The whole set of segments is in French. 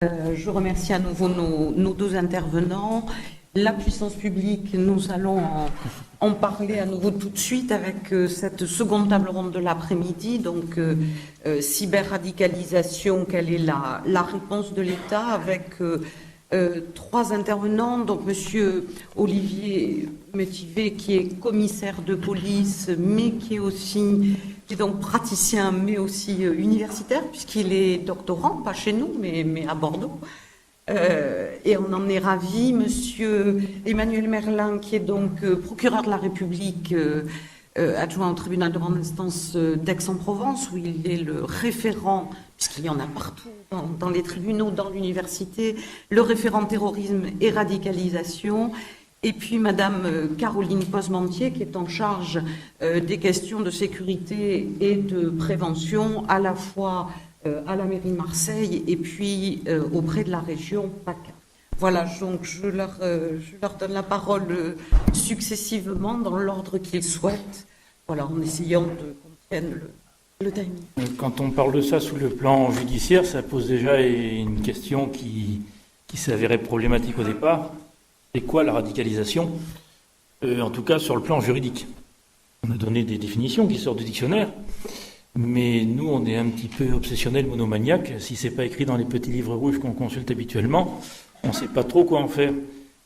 Je remercie à nouveau nos deux intervenants. La puissance publique, nous allons en parler à nouveau tout de suite avec cette seconde table ronde de l'après-midi. Donc, cyberradicalisation, quelle est la réponse de l'État avec trois intervenants. Donc, monsieur Olivier Métivé, qui est commissaire de police, mais qui est donc praticien, mais aussi universitaire, puisqu'il est doctorant, pas chez nous, mais à Bordeaux. Et on en est ravis. Monsieur Emmanuel Merlin, qui est donc procureur de la République, adjoint au tribunal de grande instance d'Aix-en-Provence, où il est le référent, puisqu'il y en a partout, dans les tribunaux, dans l'université, le référent terrorisme et radicalisation. Et puis Madame Caroline Posmentier, qui est en charge des questions de sécurité et de prévention, à la fois à la mairie de Marseille et puis auprès de la région PACA. Voilà, donc je leur donne la parole successivement dans l'ordre qu'ils souhaitent, voilà, en essayant de qu'on tienne le timing. Quand on parle de ça sous le plan judiciaire, ça pose déjà une question qui s'avérait problématique au départ. C'est quoi la radicalisation ? En tout cas sur le plan juridique. On a donné des définitions qui sortent du dictionnaire. Mais nous, on est un petit peu obsessionnels, monomaniaques. Si c'est pas écrit dans les petits livres rouges qu'on consulte habituellement, on ne sait pas trop quoi en faire.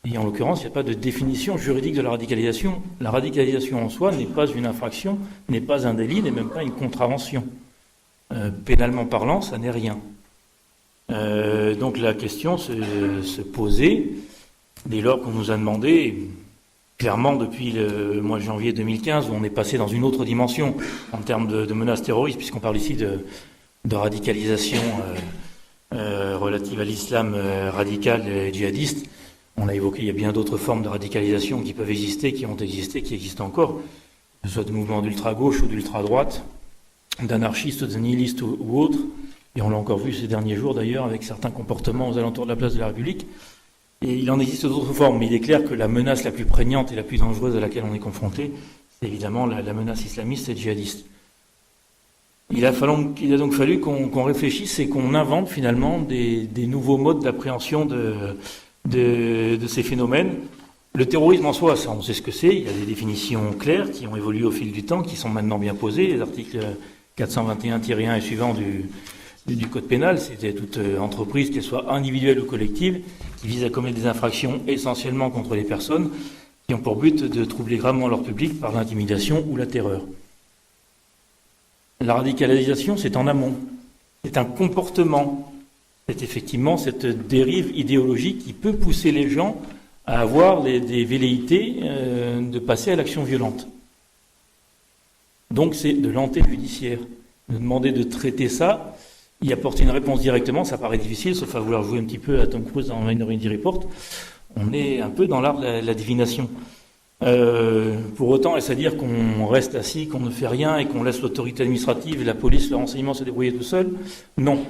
Et en l'occurrence, il n'y a pas de définition juridique de la radicalisation. La radicalisation en soi n'est pas une infraction, n'est pas un délit, n'est même pas une contravention. Pénalement parlant, ça n'est rien. Donc la question se posait dès lors qu'on nous a demandé... Clairement, depuis le mois de janvier 2015, où on est passé dans une autre dimension en termes de menaces terroristes, puisqu'on parle ici de radicalisation relative à l'islam radical et djihadiste. On a évoqué, il y a bien d'autres formes de radicalisation qui peuvent exister, qui ont existé, qui existent encore, que ce soit de mouvements d'ultra-gauche ou d'ultra-droite, d'anarchistes, de nihilistes ou autres. Et on l'a encore vu ces derniers jours d'ailleurs, avec certains comportements aux alentours de la place de la République. Et il en existe d'autres formes, mais il est clair que la menace la plus prégnante et la plus dangereuse à laquelle on est confronté, c'est évidemment la menace islamiste et djihadiste. Il a donc fallu qu'on réfléchisse et qu'on invente finalement des nouveaux modes d'appréhension de ces phénomènes. Le terrorisme en soi, ça on sait ce que c'est, il y a des définitions claires qui ont évolué au fil du temps, qui sont maintenant bien posées, les articles 421-1 et suivants du Code pénal, c'était toute entreprise, qu'elle soit individuelle ou collective, qui vise à commettre des infractions essentiellement contre les personnes qui ont pour but de troubler gravement leur public par l'intimidation ou la terreur. La radicalisation, c'est en amont. C'est un comportement. C'est effectivement cette dérive idéologique qui peut pousser les gens à avoir des velléités de passer à l'action violente. Donc c'est de l'antéjudiciaire. De demander de traiter ça, y apporter une réponse directement, ça paraît difficile, sauf à vouloir jouer un petit peu à Tom Cruise dans Minority Report. On est un peu dans l'art de la divination. Pour autant, est-ce à dire qu'on reste assis, qu'on ne fait rien et qu'on laisse l'autorité administrative et la police, le renseignement se débrouiller tout seul ? Non.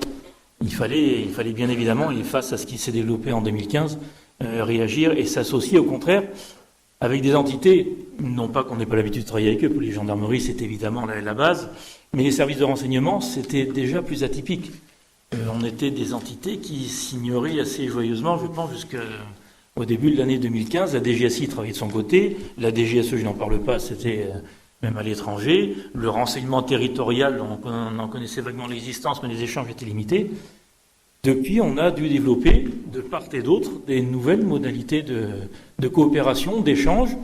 Il fallait bien évidemment, et face à ce qui s'est développé en 2015, réagir et s'associer au contraire avec des entités, non pas qu'on n'ait pas l'habitude de travailler avec eux, pour les gendarmeries c'est évidemment la base, mais les services de renseignement, c'était déjà plus atypique. On était des entités qui s'ignoraient assez joyeusement, je pense, jusqu'au début de l'année 2015. La DGSI travaillait de son côté, la DGSE, je n'en parle pas, c'était même à l'étranger. Le renseignement territorial, on en connaissait vaguement l'existence, mais les échanges étaient limités. Depuis, on a dû développer, de part et d'autre, des nouvelles modalités de coopération, d'échange.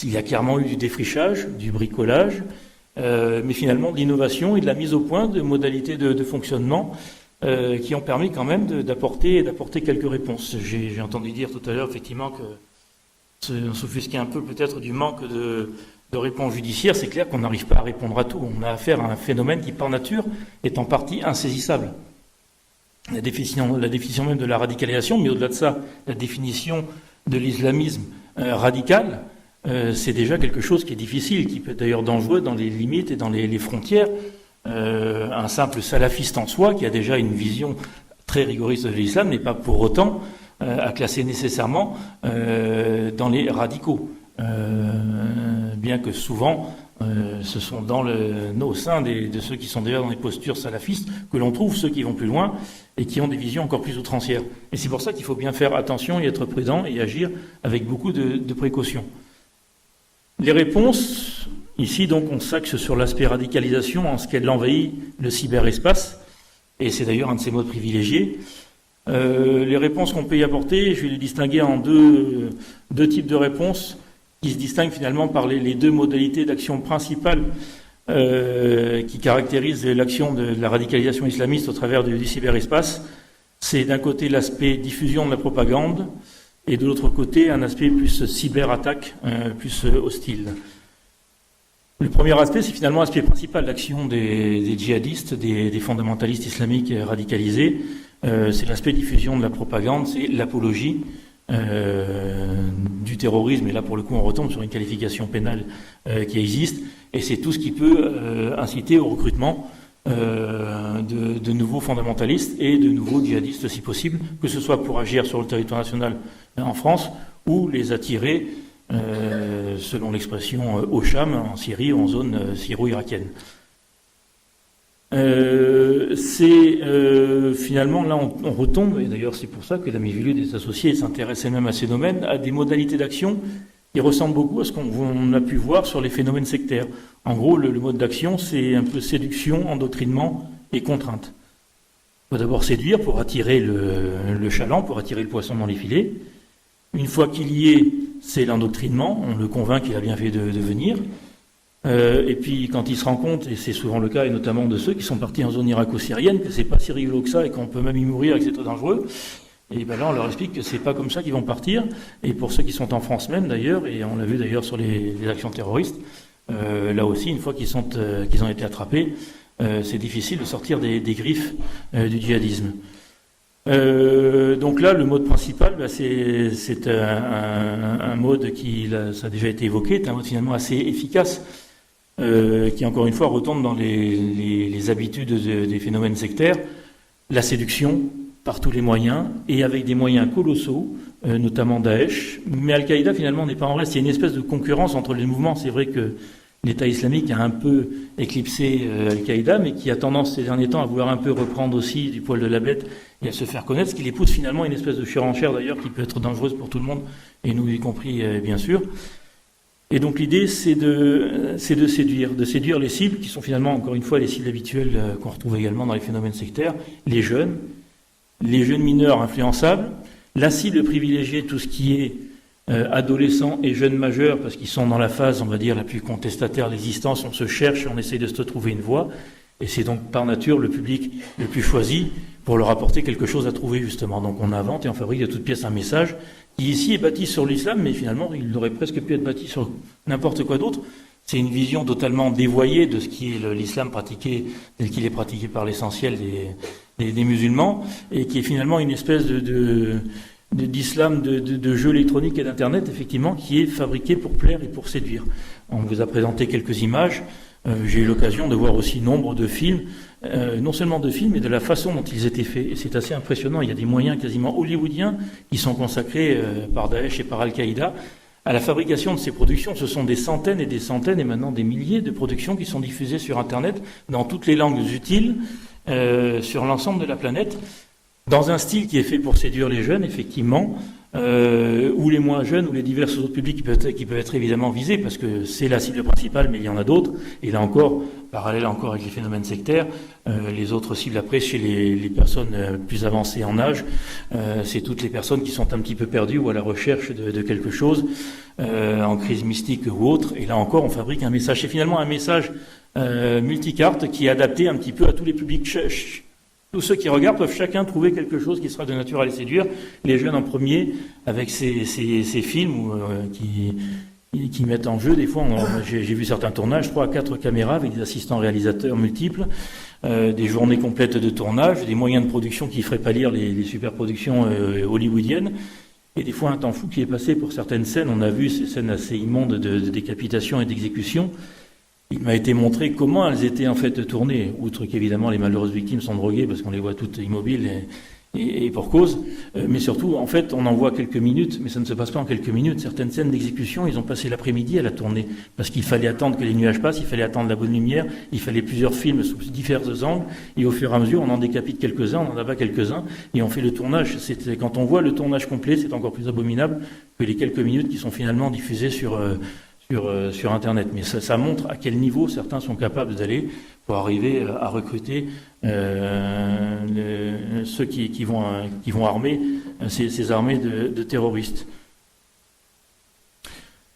Il y a clairement eu du défrichage, du bricolage, mais finalement de l'innovation et de la mise au point de modalités de fonctionnement qui ont permis quand même d'apporter quelques réponses. J'ai entendu dire tout à l'heure effectivement que on s'offusquait un peu peut-être du manque de réponses judiciaires. C'est clair qu'on n'arrive pas à répondre à tout. On a affaire à un phénomène qui par nature est en partie insaisissable. La définition même de la radicalisation, mais au-delà de ça, la définition de l'islamisme radical, c'est déjà quelque chose qui est difficile, qui peut être d'ailleurs dangereux dans les limites et dans les frontières. Un simple salafiste en soi, qui a déjà une vision très rigoriste de l'islam, n'est pas pour autant à classer nécessairement dans les radicaux. bien que souvent, ce sont au sein de ceux qui sont déjà dans des postures salafistes que l'on trouve ceux qui vont plus loin et qui ont des visions encore plus outrancières. Et c'est pour ça qu'il faut bien faire attention et être prudent et agir avec beaucoup de précautions. Les réponses, ici donc on s'axe sur l'aspect radicalisation en ce qu'elle envahit le cyberespace, et c'est d'ailleurs un de ses modes privilégiés. Les réponses qu'on peut y apporter, je vais les distinguer en deux types de réponses qui se distinguent finalement par les deux modalités d'action principales qui caractérisent l'action de la radicalisation islamiste au travers du cyberespace. C'est d'un côté l'aspect diffusion de la propagande et de l'autre côté un aspect plus cyberattaque, plus hostile. Le premier aspect, c'est finalement l'aspect principal d'action des djihadistes, des fondamentalistes islamiques radicalisés. C'est l'aspect diffusion de la propagande, c'est l'apologie du terrorisme, et là pour le coup on retombe sur une qualification pénale qui existe, et c'est tout ce qui peut inciter au recrutement de nouveaux fondamentalistes et de nouveaux djihadistes si possible, que ce soit pour agir sur le territoire national en France ou les attirer, selon l'expression, au Cham, en Syrie ou en zone syro-irakienne. Finalement, là, on retombe, et d'ailleurs c'est pour ça que la Mivilu des associés s'intéresse elle-même à ces domaines, à des modalités d'action qui ressemblent beaucoup à ce qu'on a pu voir sur les phénomènes sectaires. En gros, le mode d'action, c'est un peu séduction, endoctrinement et contrainte. Il faut d'abord séduire pour attirer le chaland, pour attirer le poisson dans les filets. Une fois qu'il y est, c'est l'endoctrinement, on le convainc qu'il a bien fait de venir. Et puis quand il se rend compte, et c'est souvent le cas, et notamment de ceux qui sont partis en zone irako-syrienne, que c'est pas si rigolo que ça et qu'on peut même y mourir et que c'est très dangereux, et ben là on leur explique que c'est pas comme ça qu'ils vont partir. Et pour ceux qui sont en France même d'ailleurs, et on l'a vu d'ailleurs sur les actions terroristes, là aussi une fois qu'ils ont été attrapés, c'est difficile de sortir des griffes du djihadisme. Donc là, le mode principal, c'est un mode qui, là, ça a déjà été évoqué, est un mode finalement assez efficace, qui encore une fois retombe dans les habitudes des phénomènes sectaires, la séduction par tous les moyens, et avec des moyens colossaux, notamment Daesh, mais Al-Qaïda finalement n'est pas en reste. Il y a une espèce de concurrence entre les mouvements. C'est vrai que l'État islamique a un peu éclipsé Al-Qaïda, mais qui a tendance ces derniers temps à vouloir un peu reprendre aussi du poil de la bête et à se faire connaître, ce qui les pousse finalement à une espèce de surenchère d'ailleurs qui peut être dangereuse pour tout le monde, et nous y compris bien sûr. Et donc l'idée c'est de séduire les cibles, qui sont finalement encore une fois les cibles habituelles qu'on retrouve également dans les phénomènes sectaires, les jeunes mineurs influençables, la cible privilégiée, tout ce qui est adolescents et jeunes majeurs, parce qu'ils sont dans la phase, on va dire, la plus contestataire de l'existence, on se cherche, on essaye de se trouver une voie, et c'est donc par nature le public le plus choisi pour leur apporter quelque chose à trouver justement. Donc on invente et on fabrique de toutes pièces un message qui ici est bâti sur l'islam, mais finalement il aurait presque pu être bâti sur n'importe quoi d'autre. C'est une vision totalement dévoyée de ce qui est l'islam pratiqué, tel qu'il est pratiqué par l'essentiel des musulmans, et qui est finalement une espèce d'islam de jeux électroniques et d'internet, effectivement, qui est fabriqué pour plaire et pour séduire. On vous a présenté quelques images. J'ai eu l'occasion de voir aussi nombre de films, non seulement de films, mais de la façon dont ils étaient faits. Et c'est assez impressionnant. Il y a des moyens quasiment hollywoodiens qui sont consacrés par Daesh et par Al-Qaïda à la fabrication de ces productions. Ce sont des centaines et maintenant des milliers de productions qui sont diffusées sur Internet dans toutes les langues utiles sur l'ensemble de la planète, dans un style qui est fait pour séduire les jeunes, effectivement, ou les moins jeunes, ou les divers autres publics qui peuvent être évidemment visés, parce que c'est la cible principale, mais il y en a d'autres. Et là encore, parallèle encore avec les phénomènes sectaires, les autres cibles après, chez les personnes plus avancées en âge, c'est toutes les personnes qui sont un petit peu perdues ou à la recherche de quelque chose, en crise mystique ou autre. Et là encore, on fabrique un message. C'est finalement un message multicarte qui est adapté un petit peu à tous les publics. Tous ceux qui regardent peuvent chacun trouver quelque chose qui sera de nature à les séduire. Les jeunes en premier, avec ces films qui mettent en jeu, des fois, j'ai vu certains tournages, 3 à 4 caméras avec des assistants réalisateurs multiples, des journées complètes de tournage, des moyens de production qui feraient pâlir les superproductions hollywoodiennes, et des fois un temps fou qui est passé pour certaines scènes. On a vu ces scènes assez immondes de décapitation et d'exécution. Il m'a été montré comment elles étaient en fait tournées, outre qu'évidemment les malheureuses victimes sont droguées parce qu'on les voit toutes immobiles et pour cause. Mais surtout, en fait, on en voit quelques minutes, mais ça ne se passe pas en quelques minutes. Certaines scènes d'exécution, ils ont passé l'après-midi à la tourner, parce qu'il fallait attendre que les nuages passent, il fallait attendre la bonne lumière, il fallait plusieurs films sous divers angles, et au fur et à mesure, on en décapite quelques-uns, on en abat quelques-uns, et on fait le tournage. Quand on voit le tournage complet, c'est encore plus abominable que les quelques minutes qui sont finalement diffusées sur Internet. Mais ça montre à quel niveau certains sont capables d'aller pour arriver à recruter ceux qui vont armer ces armées de terroristes.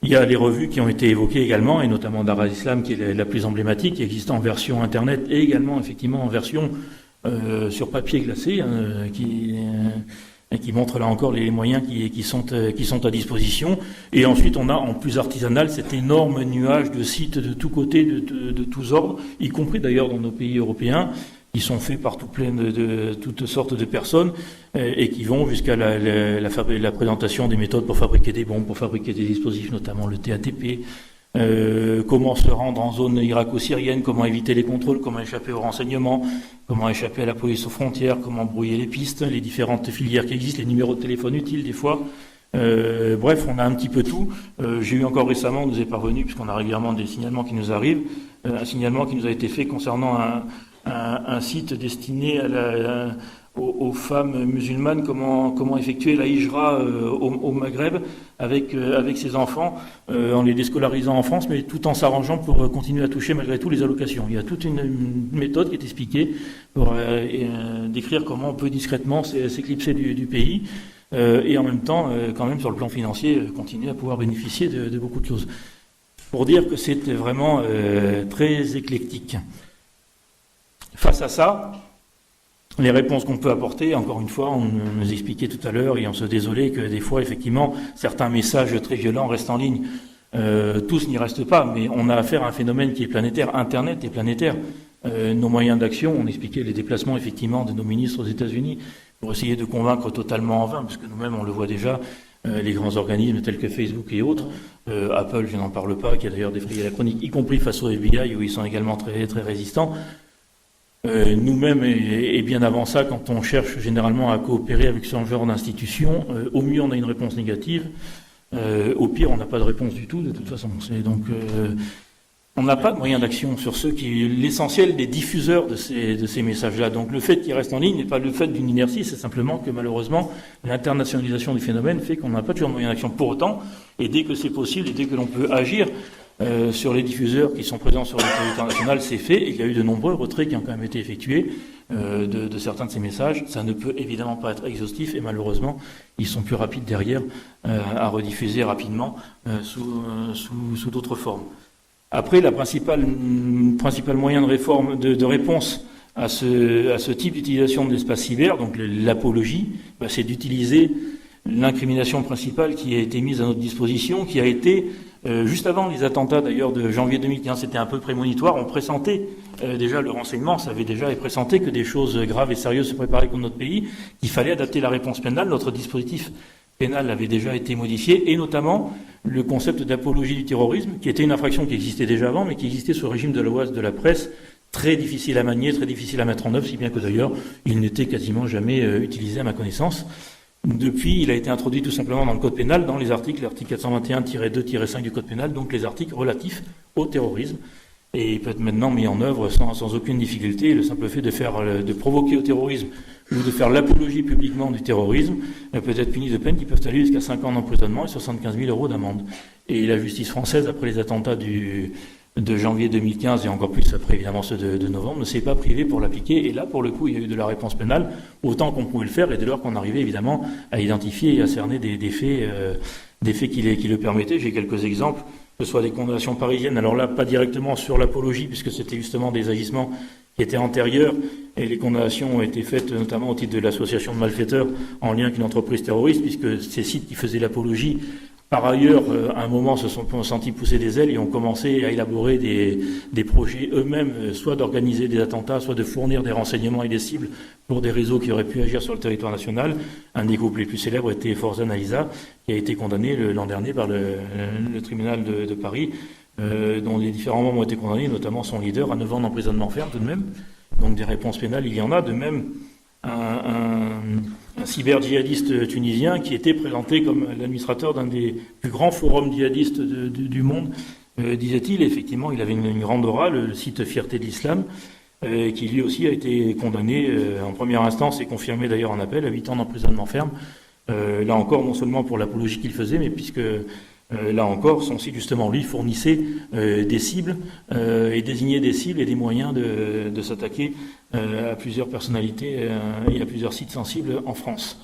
Il y a les revues qui ont été évoquées également, et notamment Dar al-Islam, qui est la plus emblématique, qui existe en version Internet et également effectivement en version sur papier glacé, qui montre là encore les moyens qui sont à disposition. Et ensuite, on a en plus artisanal cet énorme nuage de sites de tous côtés, de tous ordres, y compris d'ailleurs dans nos pays européens, qui sont faits par toutes sortes de personnes et qui vont jusqu'à la présentation des méthodes pour fabriquer des bombes, pour fabriquer des dispositifs, notamment le TATP. Comment se rendre en zone irako-syrienne, comment éviter les contrôles, comment échapper aux renseignements, comment échapper à la police aux frontières, comment brouiller les pistes, les différentes filières qui existent, les numéros de téléphone utiles des fois. Bref, on a un petit peu tout. J'ai eu encore récemment, on nous est parvenu, puisqu'on a régulièrement des signalements qui nous arrivent, un signalement qui nous a été fait concernant un site destiné aux femmes musulmanes, comment effectuer la hijra au Maghreb avec ses enfants, en les déscolarisant en France, mais tout en s'arrangeant pour continuer à toucher malgré tout les allocations. Il y a toute une méthode qui est expliquée pour décrire comment on peut discrètement s'éclipser du pays et en même temps, quand même sur le plan financier, continuer à pouvoir bénéficier de beaucoup de choses. Pour dire que c'était vraiment très éclectique. Face à ça, les réponses qu'on peut apporter, encore une fois, on nous expliquait tout à l'heure et on se désolait que des fois, effectivement, certains messages très violents restent en ligne. Tous n'y restent pas, mais on a affaire à un phénomène qui est planétaire. Internet est planétaire. Nos moyens d'action, on expliquait les déplacements, effectivement, de nos ministres aux États-Unis pour essayer de convaincre totalement en vain, parce que nous-mêmes, on le voit déjà, les grands organismes tels que Facebook et autres, Apple, je n'en parle pas, qui a d'ailleurs défrayé la chronique, y compris face au FBI, où ils sont également très, très résistants. Nous-mêmes, et bien avant ça, quand on cherche généralement à coopérer avec ce genre d'institutions, au mieux on a une réponse négative, au pire on n'a pas de réponse du tout, de toute façon. Donc on n'a pas de moyen d'action sur l'essentiel des diffuseurs de ces messages-là. Donc le fait qu'ils restent en ligne n'est pas le fait d'une inertie, c'est simplement que malheureusement l'internationalisation du phénomène fait qu'on n'a pas toujours de moyen d'action. Pour autant, et dès que c'est possible, et dès que l'on peut agir, sur les diffuseurs qui sont présents sur le territoire national, c'est fait, et il y a eu de nombreux retraits qui ont quand même été effectués de certains de ces messages. Ça ne peut évidemment pas être exhaustif, et malheureusement, ils sont plus rapides derrière à rediffuser rapidement sous d'autres formes. Après, le principal moyen de réponse à ce type d'utilisation de l'espace cyber, donc l'apologie, c'est d'utiliser l'incrimination principale qui a été mise à notre disposition, qui a été juste avant les attentats d'ailleurs de janvier 2015, c'était un peu prémonitoire, on pressentait déjà le renseignement, ça avait déjà pressenté que des choses graves et sérieuses se préparaient contre notre pays, qu'il fallait adapter la réponse pénale, notre dispositif pénal avait déjà été modifié, et notamment le concept d'apologie du terrorisme, qui était une infraction qui existait déjà avant, mais qui existait sous le régime de la loi de la presse, très difficile à manier, très difficile à mettre en œuvre, si bien que d'ailleurs il n'était quasiment jamais utilisé à ma connaissance. Depuis, il a été introduit tout simplement dans le Code pénal, dans les articles, l'article 421-2-5 du Code pénal, donc les articles relatifs au terrorisme. Et il peut être maintenant mis en œuvre sans aucune difficulté. Le simple fait de provoquer au terrorisme ou de faire l'apologie publiquement du terrorisme peut être puni de peines qui peuvent aller jusqu'à 5 ans d'emprisonnement et 75 000 € d'amende. Et la justice française, après les attentats de janvier 2015 et encore plus après évidemment ceux de novembre, ne s'est pas privé pour l'appliquer, et là pour le coup il y a eu de la réponse pénale autant qu'on pouvait le faire, et dès lors qu'on arrivait évidemment à identifier et à cerner des faits qui le permettaient. J'ai quelques exemples, que ce soit des condamnations parisiennes, alors là pas directement sur l'apologie puisque c'était justement des agissements qui étaient antérieurs, et les condamnations ont été faites notamment au titre de l'association de malfaiteurs en lien avec une entreprise terroriste, puisque ces sites qui faisaient l'apologie par ailleurs, à un moment, se sont sentis pousser des ailes et ont commencé à élaborer des projets eux-mêmes, soit d'organiser des attentats, soit de fournir des renseignements et des cibles pour des réseaux qui auraient pu agir sur le territoire national. Un des groupes les plus célèbres était Forzan Aliza, qui a été condamné l'an dernier par le tribunal de Paris, dont les différents membres ont été condamnés, notamment son leader, à 9 ans d'emprisonnement ferme tout de même. Donc des réponses pénales, il y en a. De même, cyber-djihadiste tunisien qui était présenté comme l'administrateur d'un des plus grands forums djihadistes du monde, disait-il. Effectivement, il avait une grande aura, le site Fierté de l'Islam, qui lui aussi a été condamné en première instance et confirmé d'ailleurs en appel à 8 ans d'emprisonnement ferme. Là encore, non seulement pour l'apologie qu'il faisait, mais puisque là encore, son site justement lui fournissait des cibles et désignait des cibles et des moyens de s'attaquer à plusieurs personnalités et à plusieurs sites sensibles en France.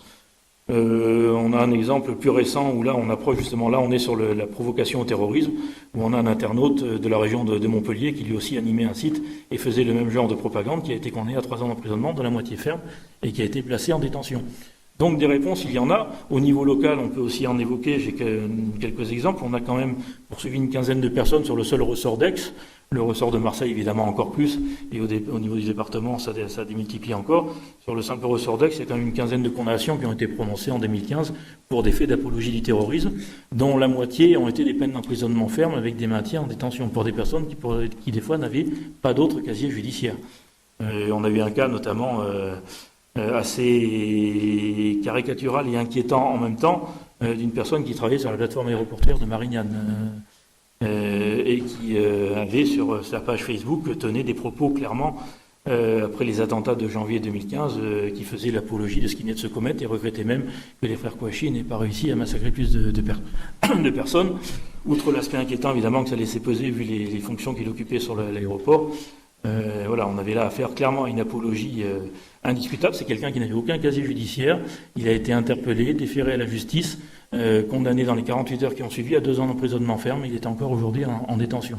On a un exemple plus récent où là on approche justement, là on est sur la provocation au terrorisme, où on a un internaute de la région de Montpellier qui lui aussi animait un site et faisait le même genre de propagande, qui a été condamné à 3 ans d'emprisonnement de la moitié ferme et qui a été placé en détention. Donc des réponses, il y en a. Au niveau local, on peut aussi en évoquer, j'ai quelques exemples. On a quand même poursuivi une quinzaine de personnes sur le seul ressort d'Aix. Le ressort de Marseille, évidemment, encore plus. Et au niveau du département, ça a démultiplié encore. Sur le simple ressort d'Aix, il y a quand même une quinzaine de condamnations qui ont été prononcées en 2015 pour des faits d'apologie du terrorisme, dont la moitié ont été des peines d'emprisonnement ferme avec des maintiens en détention pour des personnes qui des fois, n'avaient pas d'autre casier judiciaire. On a eu un cas, notamment... assez caricatural et inquiétant en même temps, d'une personne qui travaillait sur la plateforme aéroportuaire de Marignane et qui avait sur sa page Facebook tenait des propos clairement après les attentats de janvier 2015 qui faisaient l'apologie de ce qui venait de se commettre et regrettait même que les frères Kouachi n'aient pas réussi à massacrer plus de personnes. Outre l'aspect inquiétant évidemment que ça laissait peser vu les fonctions qu'il occupait sur l'aéroport. Voilà, on avait là affaire clairement à une apologie indiscutable. C'est quelqu'un qui n'avait aucun casier judiciaire. Il a été interpellé, déféré à la justice, condamné dans les 48 heures qui ont suivi à 2 ans d'emprisonnement ferme. Il est encore aujourd'hui en détention.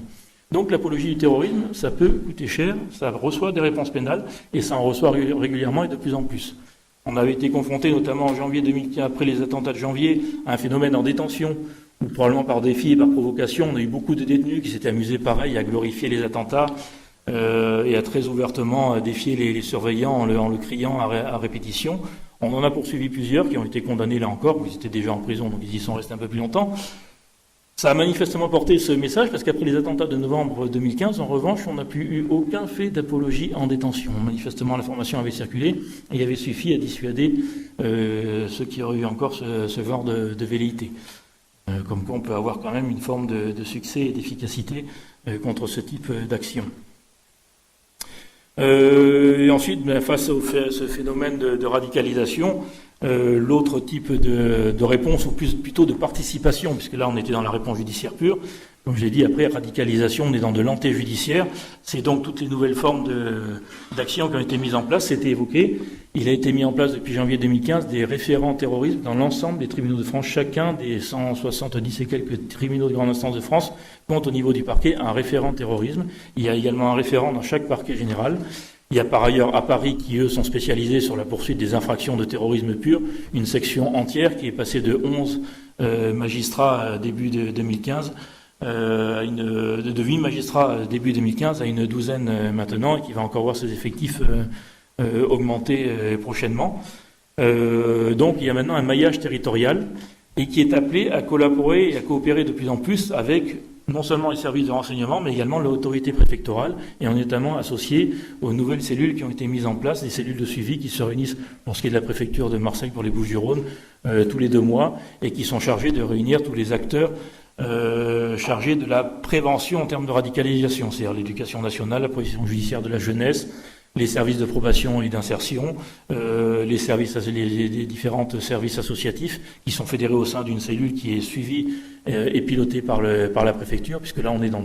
Donc l'apologie du terrorisme, ça peut coûter cher, ça reçoit des réponses pénales et ça en reçoit régulièrement et de plus en plus. On avait été confronté notamment en janvier 2015, après les attentats de janvier, à un phénomène en détention où probablement par défi et par provocation, on a eu beaucoup de détenus qui s'étaient amusés pareil à glorifier les attentats et à très ouvertement défier les surveillants en le criant à répétition. On en a poursuivi plusieurs qui ont été condamnés là encore, ils étaient déjà en prison, donc ils y sont restés un peu plus longtemps. Ça a manifestement porté ce message, parce qu'après les attentats de novembre 2015, en revanche, on n'a plus eu aucun fait d'apologie en détention. Manifestement, l'information avait circulé et il avait suffi à dissuader ceux qui auraient eu encore ce genre de velléité. Comme quoi on peut avoir quand même une forme de succès et d'efficacité contre ce type d'action. Et ensuite, face à ce phénomène de radicalisation, l'autre type de réponse, ou plutôt de participation, puisque là on était dans la réponse judiciaire pure, comme je l'ai dit, après radicalisation, on est dans de l'antéjudiciaire, c'est donc toutes les nouvelles formes d'actions qui ont été mises en place, c'était évoqué. Il a été mis en place depuis janvier 2015 des référents terrorisme dans l'ensemble des tribunaux de France. Chacun des 170 et quelques tribunaux de grande instance de France compte au niveau du parquet un référent terrorisme. Il y a également un référent dans chaque parquet général. Il y a par ailleurs à Paris, qui eux sont spécialisés sur la poursuite des infractions de terrorisme pur, une section entière qui est passée de 11 magistrats début de 2015, de 8 magistrats début 2015 à une douzaine maintenant, et qui va encore voir ses effectifs augmenter prochainement. Donc il y a maintenant un maillage territorial et qui est appelé à collaborer et à coopérer de plus en plus avec non seulement les services de renseignement, mais également l'autorité préfectorale, et on est notamment associé aux nouvelles cellules qui ont été mises en place, des cellules de suivi qui se réunissent pour ce qui est de la préfecture de Marseille pour les Bouches-du-Rhône tous les 2 mois, et qui sont chargés de réunir tous les acteurs chargés de la prévention en termes de radicalisation, c'est-à-dire l'éducation nationale, la protection judiciaire de la jeunesse, les services de probation et d'insertion, les différents services associatifs qui sont fédérés au sein d'une cellule qui est suivie et pilotée par la préfecture, puisque là on est dans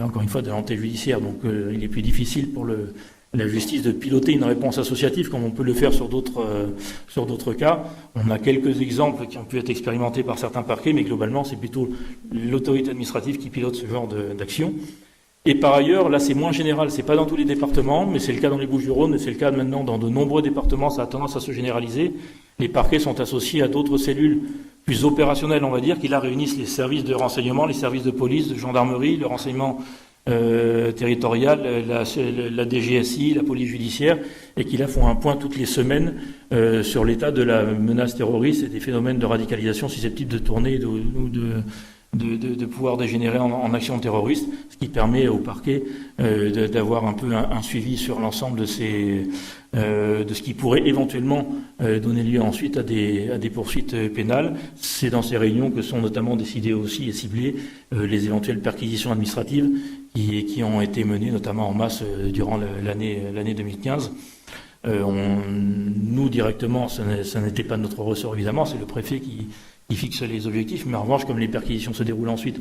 encore une fois de l'antéjudiciaire, donc il est plus difficile pour la justice de piloter une réponse associative comme on peut le faire sur d'autres cas. On a quelques exemples qui ont pu être expérimentés par certains parquets, mais globalement c'est plutôt l'autorité administrative qui pilote ce genre d'action. Et par ailleurs, là c'est moins général, c'est pas dans tous les départements, mais c'est le cas dans les Bouches-du-Rhône et c'est le cas maintenant dans de nombreux départements, ça a tendance à se généraliser. Les parquets sont associés à d'autres cellules plus opérationnelles, on va dire, qui là réunissent les services de renseignement, les services de police, de gendarmerie, le renseignement territorial, la DGSI, la police judiciaire, et qui là font un point toutes les semaines sur l'état de la menace terroriste et des phénomènes de radicalisation susceptibles de tourner ou de pouvoir dégénérer en action terroriste, ce qui permet au parquet d'avoir un peu un suivi sur l'ensemble de ce qui pourrait éventuellement donner lieu ensuite à des poursuites pénales. C'est dans ces réunions que sont notamment décidées aussi et ciblées les éventuelles perquisitions administratives qui ont été menées notamment en masse durant l'année 2015. Nous, directement, ça n'était pas notre ressort, évidemment, c'est le préfet qui fixe les objectifs, mais en revanche, comme les perquisitions se déroulent ensuite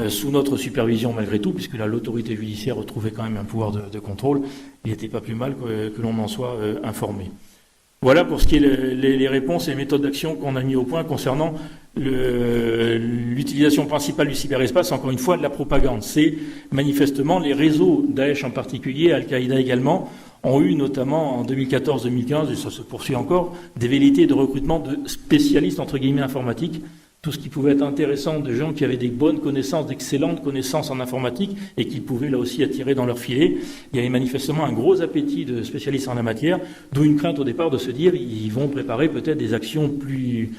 sous notre supervision malgré tout, puisque là, l'autorité judiciaire retrouvait quand même un pouvoir de contrôle, il n'était pas plus mal que l'on en soit informé. Voilà pour ce qui est les réponses et les méthodes d'action qu'on a mis au point concernant l'utilisation principale du cyberespace, encore une fois, de la propagande. C'est manifestement les réseaux, Daesh en particulier, Al-Qaïda également, ont eu notamment en 2014-2015, et ça se poursuit encore, des velléités de recrutement de spécialistes, entre guillemets, informatiques, tout ce qui pouvait être intéressant de gens qui avaient des bonnes connaissances, d'excellentes connaissances en informatique et qui pouvaient là aussi attirer dans leur filet. Il y avait manifestement un gros appétit de spécialistes en la matière, d'où une crainte au départ de se dire ils vont préparer peut-être des actions plus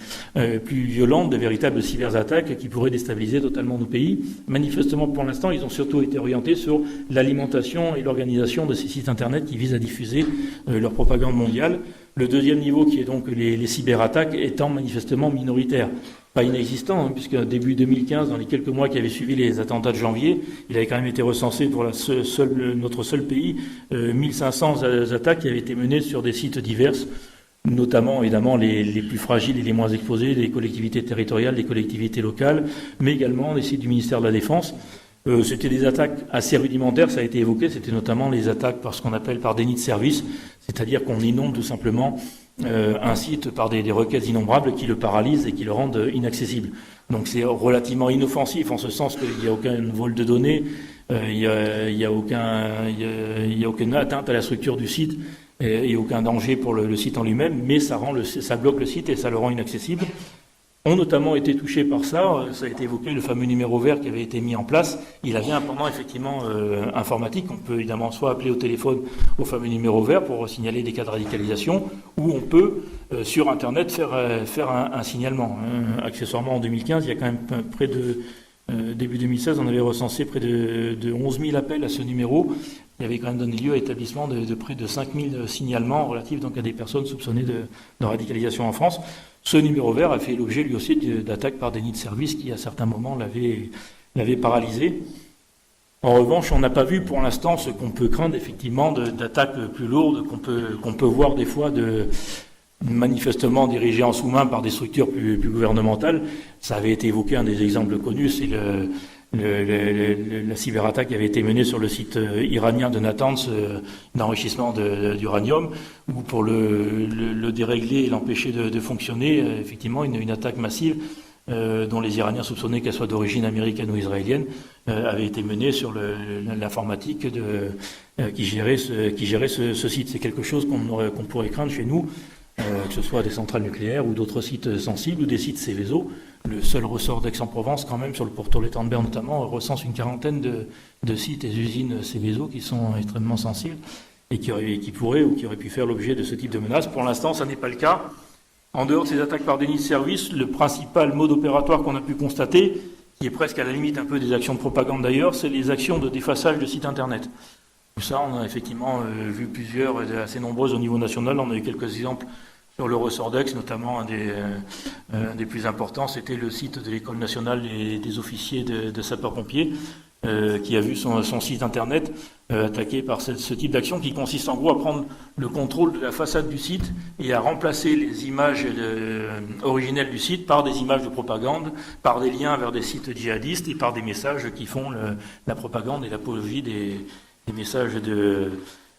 violentes, de véritables cyberattaques qui pourraient déstabiliser totalement nos pays. Manifestement, pour l'instant, ils ont surtout été orientés sur l'alimentation et l'organisation de ces sites Internet qui visent à diffuser leur propagande mondiale. Le deuxième niveau, qui est donc les cyberattaques, étant manifestement minoritaire. Pas inexistant, puisque début 2015, dans les quelques mois qui avaient suivi les attentats de janvier, il avait quand même été recensé pour notre seul pays 1500 attaques qui avaient été menées sur des sites divers, notamment évidemment les plus fragiles et les moins exposés, les collectivités territoriales, les collectivités locales, mais également les sites du ministère de la Défense. C'était des attaques assez rudimentaires, ça a été évoqué, c'était notamment les attaques par ce qu'on appelle par déni de service, c'est-à-dire qu'on inonde tout simplement un site par des requêtes innombrables qui le paralysent et qui le rendent inaccessible. Donc c'est relativement inoffensif en ce sens qu'il n'y a aucun vol de données, il n'y a aucune atteinte à la structure du site et aucun danger pour le site en lui-même, mais ça bloque le site et ça le rend inaccessible. Ont notamment été touchés par ça. Ça a été évoqué, le fameux numéro vert qui avait été mis en place. Il avait un pendant effectivement informatique. On peut évidemment soit appeler au téléphone au fameux numéro vert pour signaler des cas de radicalisation, ou on peut sur Internet faire un signalement. Accessoirement, en 2015, il y a quand même près de... début 2016, on avait recensé près de 11 000 appels à ce numéro. Il avait quand même donné lieu à l'établissement de près de 5 000 signalements relatifs donc à des personnes soupçonnées de radicalisation en France. Ce numéro vert a fait l'objet lui aussi d'attaques par déni de service qui, à certains moments, l'avait paralysé. En revanche, on n'a pas vu pour l'instant ce qu'on peut craindre effectivement d'attaques plus lourdes qu'on peut voir des fois manifestement dirigées en sous-main par des structures plus gouvernementales. Ça avait été évoqué, un des exemples connus, c'est la cyberattaque qui avait été menée sur le site iranien de Natanz d'enrichissement d'uranium, où pour le dérégler et l'empêcher de fonctionner, effectivement, une attaque massive dont les Iraniens soupçonnaient qu'elle soit d'origine américaine ou israélienne, avait été menée sur l'informatique qui gérait ce site. C'est quelque chose qu'on pourrait craindre chez nous, que ce soit des centrales nucléaires ou d'autres sites sensibles ou des sites Céveso. Le seul ressort d'Aix-en-Provence, quand même, sur le pourtour Lettenberg notamment, recense une quarantaine de sites et usines Céveso qui sont extrêmement sensibles et qui pourraient ou qui auraient pu faire l'objet de ce type de menaces. Pour l'instant, ça n'est pas le cas. En dehors de ces attaques par déni de service, le principal mode opératoire qu'on a pu constater, qui est presque à la limite un peu des actions de propagande d'ailleurs, c'est les actions de défaçage de sites Internet. Tout ça, on a effectivement vu plusieurs, assez nombreuses au niveau national. On a eu quelques exemples sur le ressort d'Aix, notamment un des plus importants, c'était le site de l'École nationale des officiers de sapeurs-pompiers, qui a vu son site Internet attaqué par ce type d'action qui consiste en gros à prendre le contrôle de la façade du site et à remplacer les images originelles du site par des images de propagande, par des liens vers des sites djihadistes et par des messages qui font la propagande et l'apologie des messages de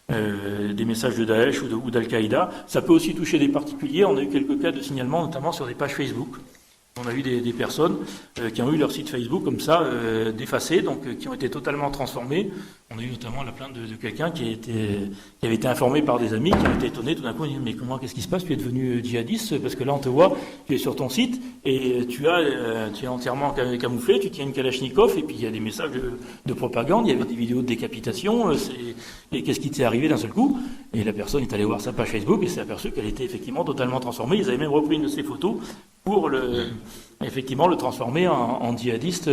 Daesh ou d'Al-Qaïda. Ça peut aussi toucher des particuliers. On a eu quelques cas de signalement, notamment sur des pages Facebook. On a eu des personnes qui ont eu leur site Facebook comme ça, défacé, donc qui ont été totalement transformés, On a eu notamment la plainte de quelqu'un qui avait été informé par des amis, qui avait été étonné tout d'un coup, il dit, mais comment, qu'est-ce qui se passe, tu es devenu djihadiste, parce que là on te voit, tu es sur ton site, et tu es entièrement camouflé, tu tiens une Kalachnikov, et puis il y a des messages de propagande, il y avait des vidéos de décapitation, et qu'est-ce qui t'est arrivé d'un seul coup? Et la personne est allée voir sa page Facebook, et s'est aperçue qu'elle était effectivement totalement transformée. Ils avaient même repris une de ses photos pour effectivement le transformer en djihadiste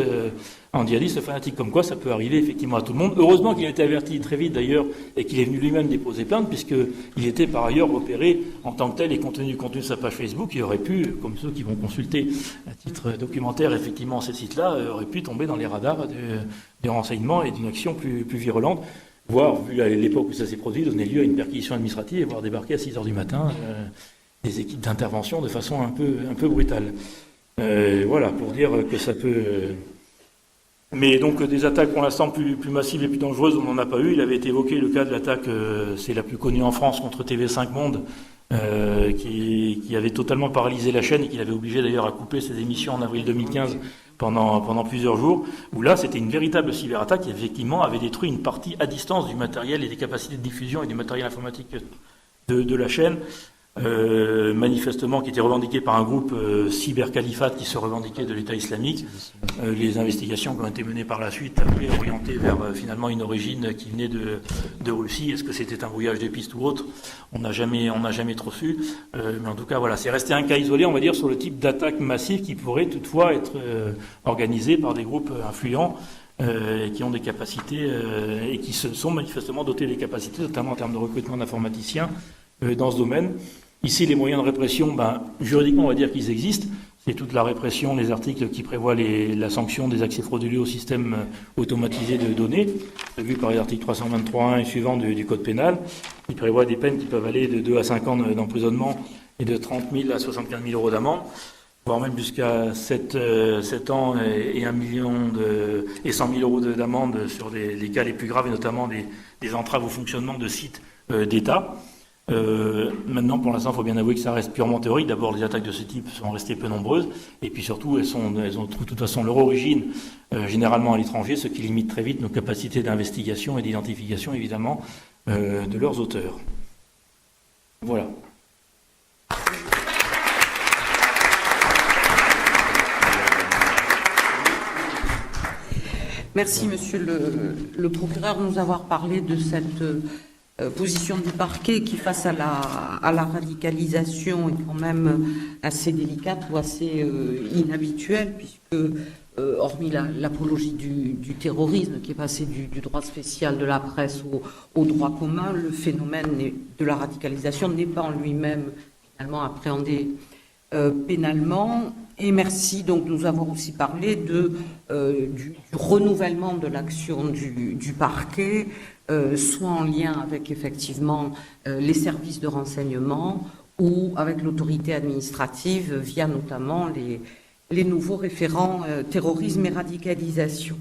fanatique. Comme quoi, ça peut arriver effectivement à tout le monde. Heureusement qu'il a été averti très vite d'ailleurs et qu'il est venu lui-même déposer plainte, puisqu'il était par ailleurs repéré en tant que tel et compte tenu du contenu de sa page Facebook, il aurait pu, comme ceux qui vont consulter à titre documentaire effectivement ces sites-là, aurait pu tomber dans les radars des renseignements et d'une action plus virulente, voire, vu à l'époque où ça s'est produit, donner lieu à une perquisition administrative et voir débarquer à 6h du matin des équipes d'intervention de façon un peu brutale. Voilà, pour dire que ça peut... Mais donc des attaques pour l'instant plus massives et plus dangereuses, on n'en a pas eu. Il avait été évoqué le cas de l'attaque, c'est la plus connue en France, contre TV5 Monde, qui avait totalement paralysé la chaîne et qui l'avait obligé d'ailleurs à couper ses émissions en avril 2015 pendant plusieurs jours, où là c'était une véritable cyberattaque qui effectivement avait détruit une partie à distance du matériel et des capacités de diffusion et du matériel informatique de la chaîne. Manifestement qui était revendiqué par un groupe cybercalifate qui se revendiquait de l'État islamique. Les investigations qui ont été menées par la suite avaient orienté vers finalement une origine qui venait de Russie. Est-ce que c'était un brouillage de pistes ou autre? On n'a jamais trop su. Mais en tout cas, voilà, c'est resté un cas isolé, on va dire, sur le type d'attaque massive qui pourrait toutefois être organisée par des groupes influents qui ont des capacités et qui se sont manifestement dotés des capacités, notamment en termes de recrutement d'informaticiens dans ce domaine. Ici, les moyens de répression, juridiquement, on va dire qu'ils existent. C'est toute la répression, les articles qui prévoient la sanction des accès frauduleux au système automatisé de données, prévu par les articles 323.1 et suivants du Code pénal, qui prévoient des peines qui peuvent aller de 2 à 5 ans d'emprisonnement et de 30 000 à 75 000 euros d'amende, voire même jusqu'à 7 ans et 1 million et 100 000 euros d'amende sur les cas les plus graves, et notamment des entraves au fonctionnement de sites d'État. Maintenant, pour l'instant, il faut bien avouer que ça reste purement théorique. D'abord, les attaques de ce type sont restées peu nombreuses, et puis surtout, elles ont de toute façon leur origine généralement à l'étranger, ce qui limite très vite nos capacités d'investigation et d'identification, évidemment, de leurs auteurs. Voilà. Merci, monsieur le procureur, de nous avoir parlé de cette position du parquet qui, face à la radicalisation, est quand même assez délicate ou assez inhabituelle, puisque, hormis l'apologie du terrorisme qui est passé du droit spécial de la presse au droit commun, le phénomène de la radicalisation n'est pas en lui-même finalement appréhendé pénalement. Et merci donc de nous avoir aussi parlé du renouvellement de l'action du parquet, soit en lien avec effectivement les services de renseignement ou avec l'autorité administrative via notamment les nouveaux référents terrorisme et radicalisation.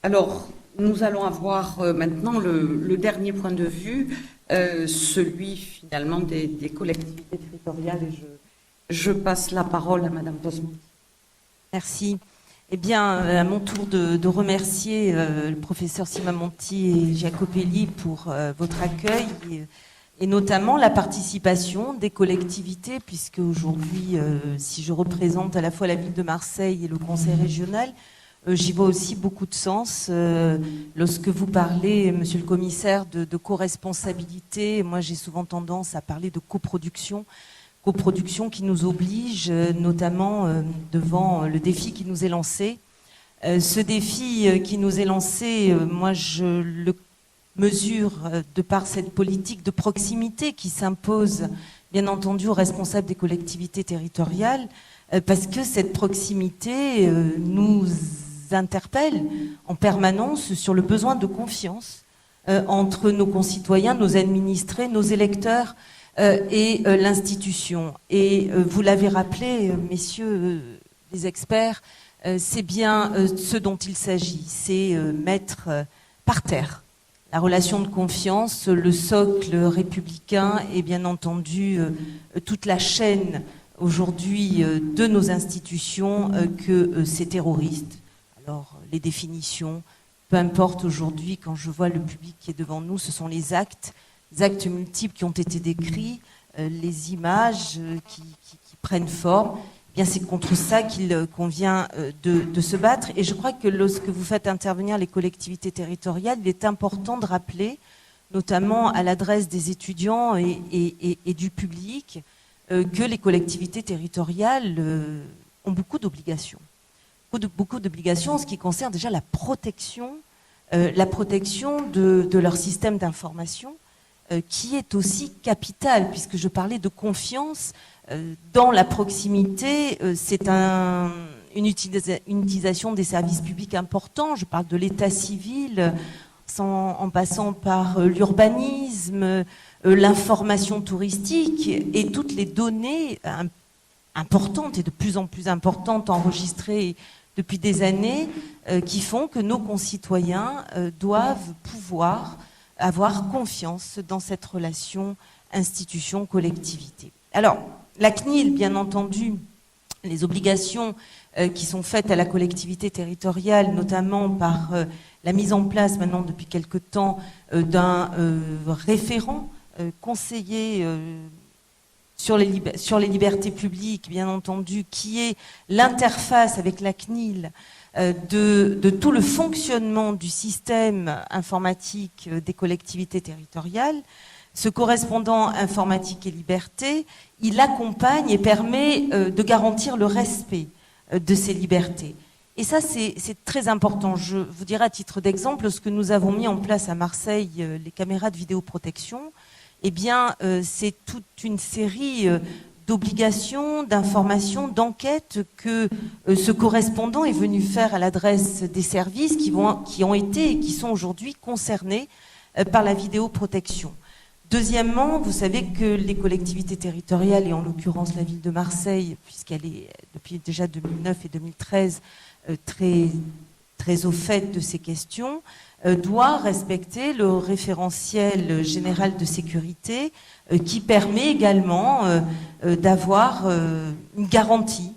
Alors, nous allons avoir maintenant le dernier point de vue, celui finalement des collectivités territoriales, et je passe la parole à Madame Posmonti. Merci. Eh bien, à mon tour de remercier le professeur Simamonti et Jacopelli pour votre accueil et notamment la participation des collectivités, puisque aujourd'hui, si je représente à la fois la ville de Marseille et le conseil régional, j'y vois aussi beaucoup de sens. Lorsque vous parlez, monsieur le commissaire, de co-responsabilité, moi j'ai souvent tendance à parler de coproduction qui nous oblige, notamment devant le défi qui nous est lancé. Ce défi qui nous est lancé, moi je le mesure de par cette politique de proximité qui s'impose, bien entendu, aux responsables des collectivités territoriales, parce que cette proximité nous interpelle en permanence sur le besoin de confiance entre nos concitoyens, nos administrés, nos électeurs, et l'institution. Et vous l'avez rappelé, messieurs les experts, c'est bien ce dont il s'agit, c'est mettre par terre la relation de confiance, le socle républicain et bien entendu toute la chaîne aujourd'hui de nos institutions que ces terroristes. Alors les définitions, peu importe aujourd'hui, quand je vois le public qui est devant nous, ce sont les actes multiples qui ont été décrits, les images qui prennent forme. Eh bien, c'est contre ça qu'il convient de se battre. Et je crois que lorsque vous faites intervenir les collectivités territoriales, il est important de rappeler, notamment à l'adresse des étudiants et du public, que les collectivités territoriales ont beaucoup d'obligations. Beaucoup d'obligations en ce qui concerne déjà la protection de leur système d'information, qui est aussi capitale, puisque je parlais de confiance dans la proximité. C'est une utilisation des services publics importants. Je parle de l'état civil, en passant par l'urbanisme, l'information touristique et toutes les données importantes et de plus en plus importantes enregistrées depuis des années qui font que nos concitoyens doivent pouvoir avoir confiance dans cette relation institution-collectivité. Alors, la CNIL, bien entendu, les obligations qui sont faites à la collectivité territoriale, notamment par la mise en place maintenant depuis quelque temps d'un référent conseiller sur les libertés publiques, bien entendu, qui est l'interface avec la CNIL de tout le fonctionnement du système informatique des collectivités territoriales. Ce correspondant informatique et liberté, il accompagne et permet de garantir le respect de ces libertés. Et ça, c'est très important. Je vous dirai à titre d'exemple, lorsque nous avons mis en place à Marseille les caméras de vidéoprotection, eh bien, c'est toute une série d'obligations, d'informations, d'enquêtes que ce correspondant est venu faire à l'adresse des services qui ont été et qui sont aujourd'hui concernés par la vidéoprotection. Deuxièmement, vous savez que les collectivités territoriales, et en l'occurrence la ville de Marseille, puisqu'elle est depuis déjà 2009 et 2013 très au fait de ces questions, doit respecter le référentiel général de sécurité qui permet également d'avoir une garantie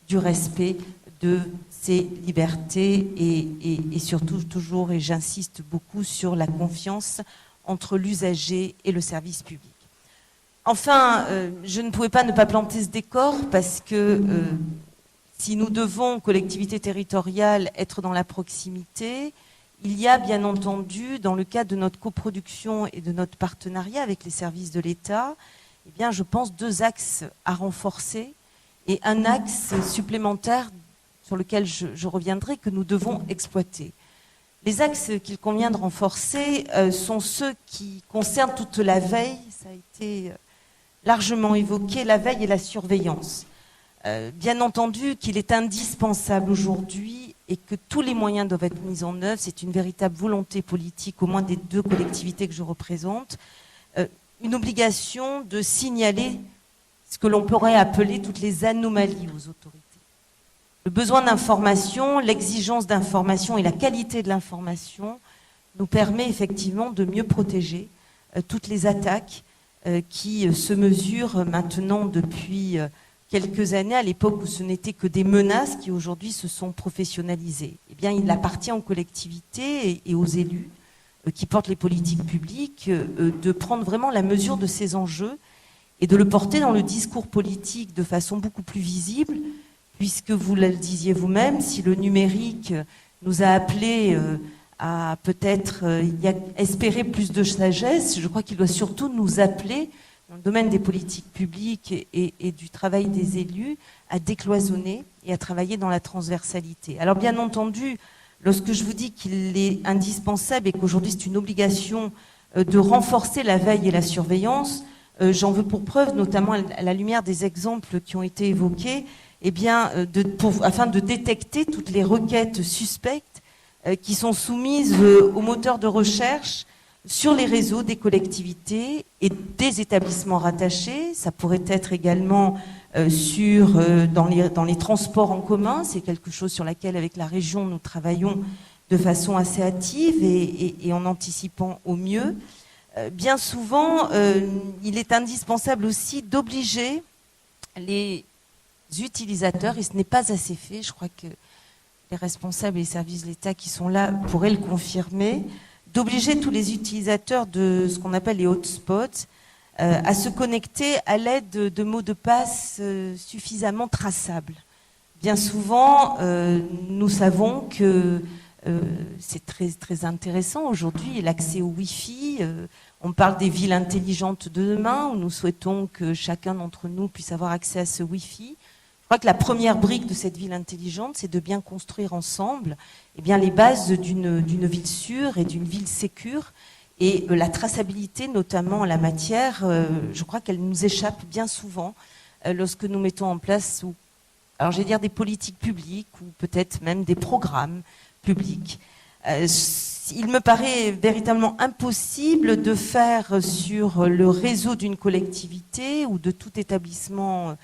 du respect de ces libertés et surtout toujours, et j'insiste beaucoup sur la confiance entre l'usager et le service public. Enfin, je ne pouvais pas ne pas planter ce décor parce que si nous devons, collectivités territoriales, être dans la proximité, il y a bien entendu, dans le cadre de notre coproduction et de notre partenariat avec les services de l'État, eh bien, je pense 2 axes à renforcer et un axe supplémentaire sur lequel je reviendrai que nous devons exploiter. Les axes qu'il convient de renforcer sont ceux qui concernent toute la veille, ça a été largement évoqué, la veille et la surveillance. Bien entendu qu'il est indispensable aujourd'hui et que tous les moyens doivent être mis en œuvre, c'est une véritable volonté politique, au moins des 2 collectivités que je représente, une obligation de signaler ce que l'on pourrait appeler toutes les anomalies aux autorités. Le besoin d'information, l'exigence d'information et la qualité de l'information nous permet effectivement de mieux protéger toutes les attaques qui se mesurent maintenant depuis quelques années, à l'époque où ce n'était que des menaces qui aujourd'hui se sont professionnalisées. Eh bien, il appartient aux collectivités et aux élus qui portent les politiques publiques de prendre vraiment la mesure de ces enjeux et de le porter dans le discours politique de façon beaucoup plus visible, puisque vous le disiez vous-même, si le numérique nous a appelés à peut-être espérer plus de sagesse, je crois qu'il doit surtout nous appeler, dans le domaine des politiques publiques et du travail des élus, à décloisonner et à travailler dans la transversalité. Alors bien entendu, lorsque je vous dis qu'il est indispensable et qu'aujourd'hui c'est une obligation de renforcer la veille et la surveillance, j'en veux pour preuve, notamment à la lumière des exemples qui ont été évoqués, eh bien, afin de détecter toutes les requêtes suspectes qui sont soumises aux moteurs de recherche sur les réseaux des collectivités et des établissements rattachés. Ça pourrait être également dans les transports en commun. C'est quelque chose sur laquelle, avec la région, nous travaillons de façon assez hâtive et en anticipant au mieux. Bien souvent, il est indispensable aussi d'obliger les utilisateurs, et ce n'est pas assez fait, je crois que les responsables et les services de l'État qui sont là pourraient le confirmer, d'obliger tous les utilisateurs de ce qu'on appelle les hotspots à se connecter à l'aide de mots de passe suffisamment traçables. Bien souvent, nous savons que c'est très, très intéressant aujourd'hui, l'accès au Wi-Fi. On parle des villes intelligentes de demain, où nous souhaitons que chacun d'entre nous puisse avoir accès à ce Wi-Fi. Je crois que la première brique de cette ville intelligente, c'est de bien construire ensemble les bases d'une ville sûre et d'une ville sécure. Et la traçabilité, notamment en la matière, je crois qu'elle nous échappe bien souvent lorsque nous mettons en place, alors je vais dire des politiques publiques ou peut-être même des programmes publics. Il me paraît véritablement impossible de faire sur le réseau d'une collectivité ou de tout établissement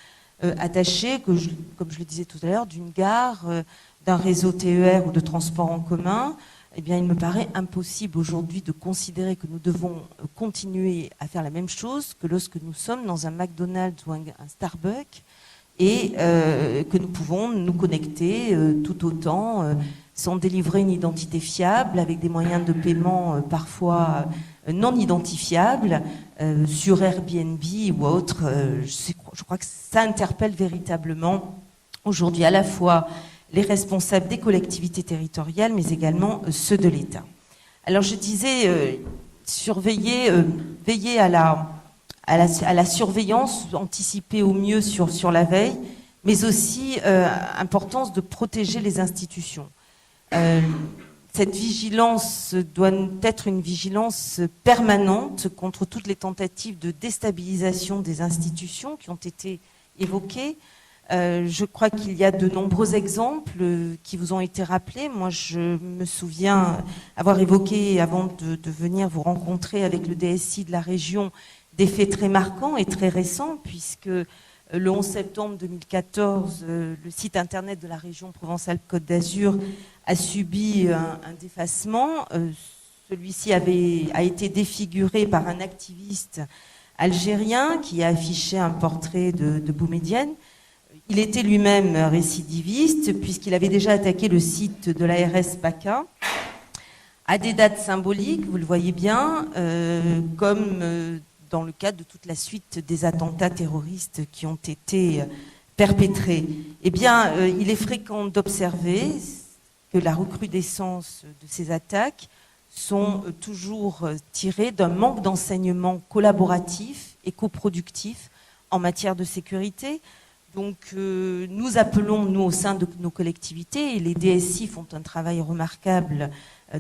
attaché, comme je le disais tout à l'heure, d'une gare, d'un réseau TER ou de transport en commun. Eh bien, il me paraît impossible aujourd'hui de considérer que nous devons continuer à faire la même chose que lorsque nous sommes dans un McDonald's ou un Starbucks et que nous pouvons nous connecter tout autant sans délivrer une identité fiable, avec des moyens de paiement parfois non identifiables, sur Airbnb ou autre. Je crois que ça interpelle véritablement aujourd'hui à la fois les responsables des collectivités territoriales, mais également ceux de l'État. Alors je disais, veiller à la surveillance, anticiper au mieux sur la veille, mais aussi importance de protéger les institutions. Cette vigilance doit être une vigilance permanente contre toutes les tentatives de déstabilisation des institutions qui ont été évoquées. Je crois qu'il y a de nombreux exemples qui vous ont été rappelés. Moi, je me souviens avoir évoqué, avant de venir vous rencontrer avec le DSI de la région, des faits très marquants et très récents, puisque le 11 septembre 2014, le site internet de la région Provence-Alpes-Côte d'Azur a subi un défacement. Celui-ci a été défiguré par un activiste algérien qui a affiché un portrait de Boumedienne. Il était lui-même récidiviste puisqu'il avait déjà attaqué le site de l'ARS PACA à des dates symboliques, vous le voyez bien, comme dans le cadre de toute la suite des attentats terroristes qui ont été perpétrés. Eh bien, il est fréquent d'observer que la recrudescence de ces attaques sont toujours tirées d'un manque d'enseignement collaboratif et coproductif en matière de sécurité. Donc nous appelons, nous au sein de nos collectivités, et les DSI font un travail remarquable,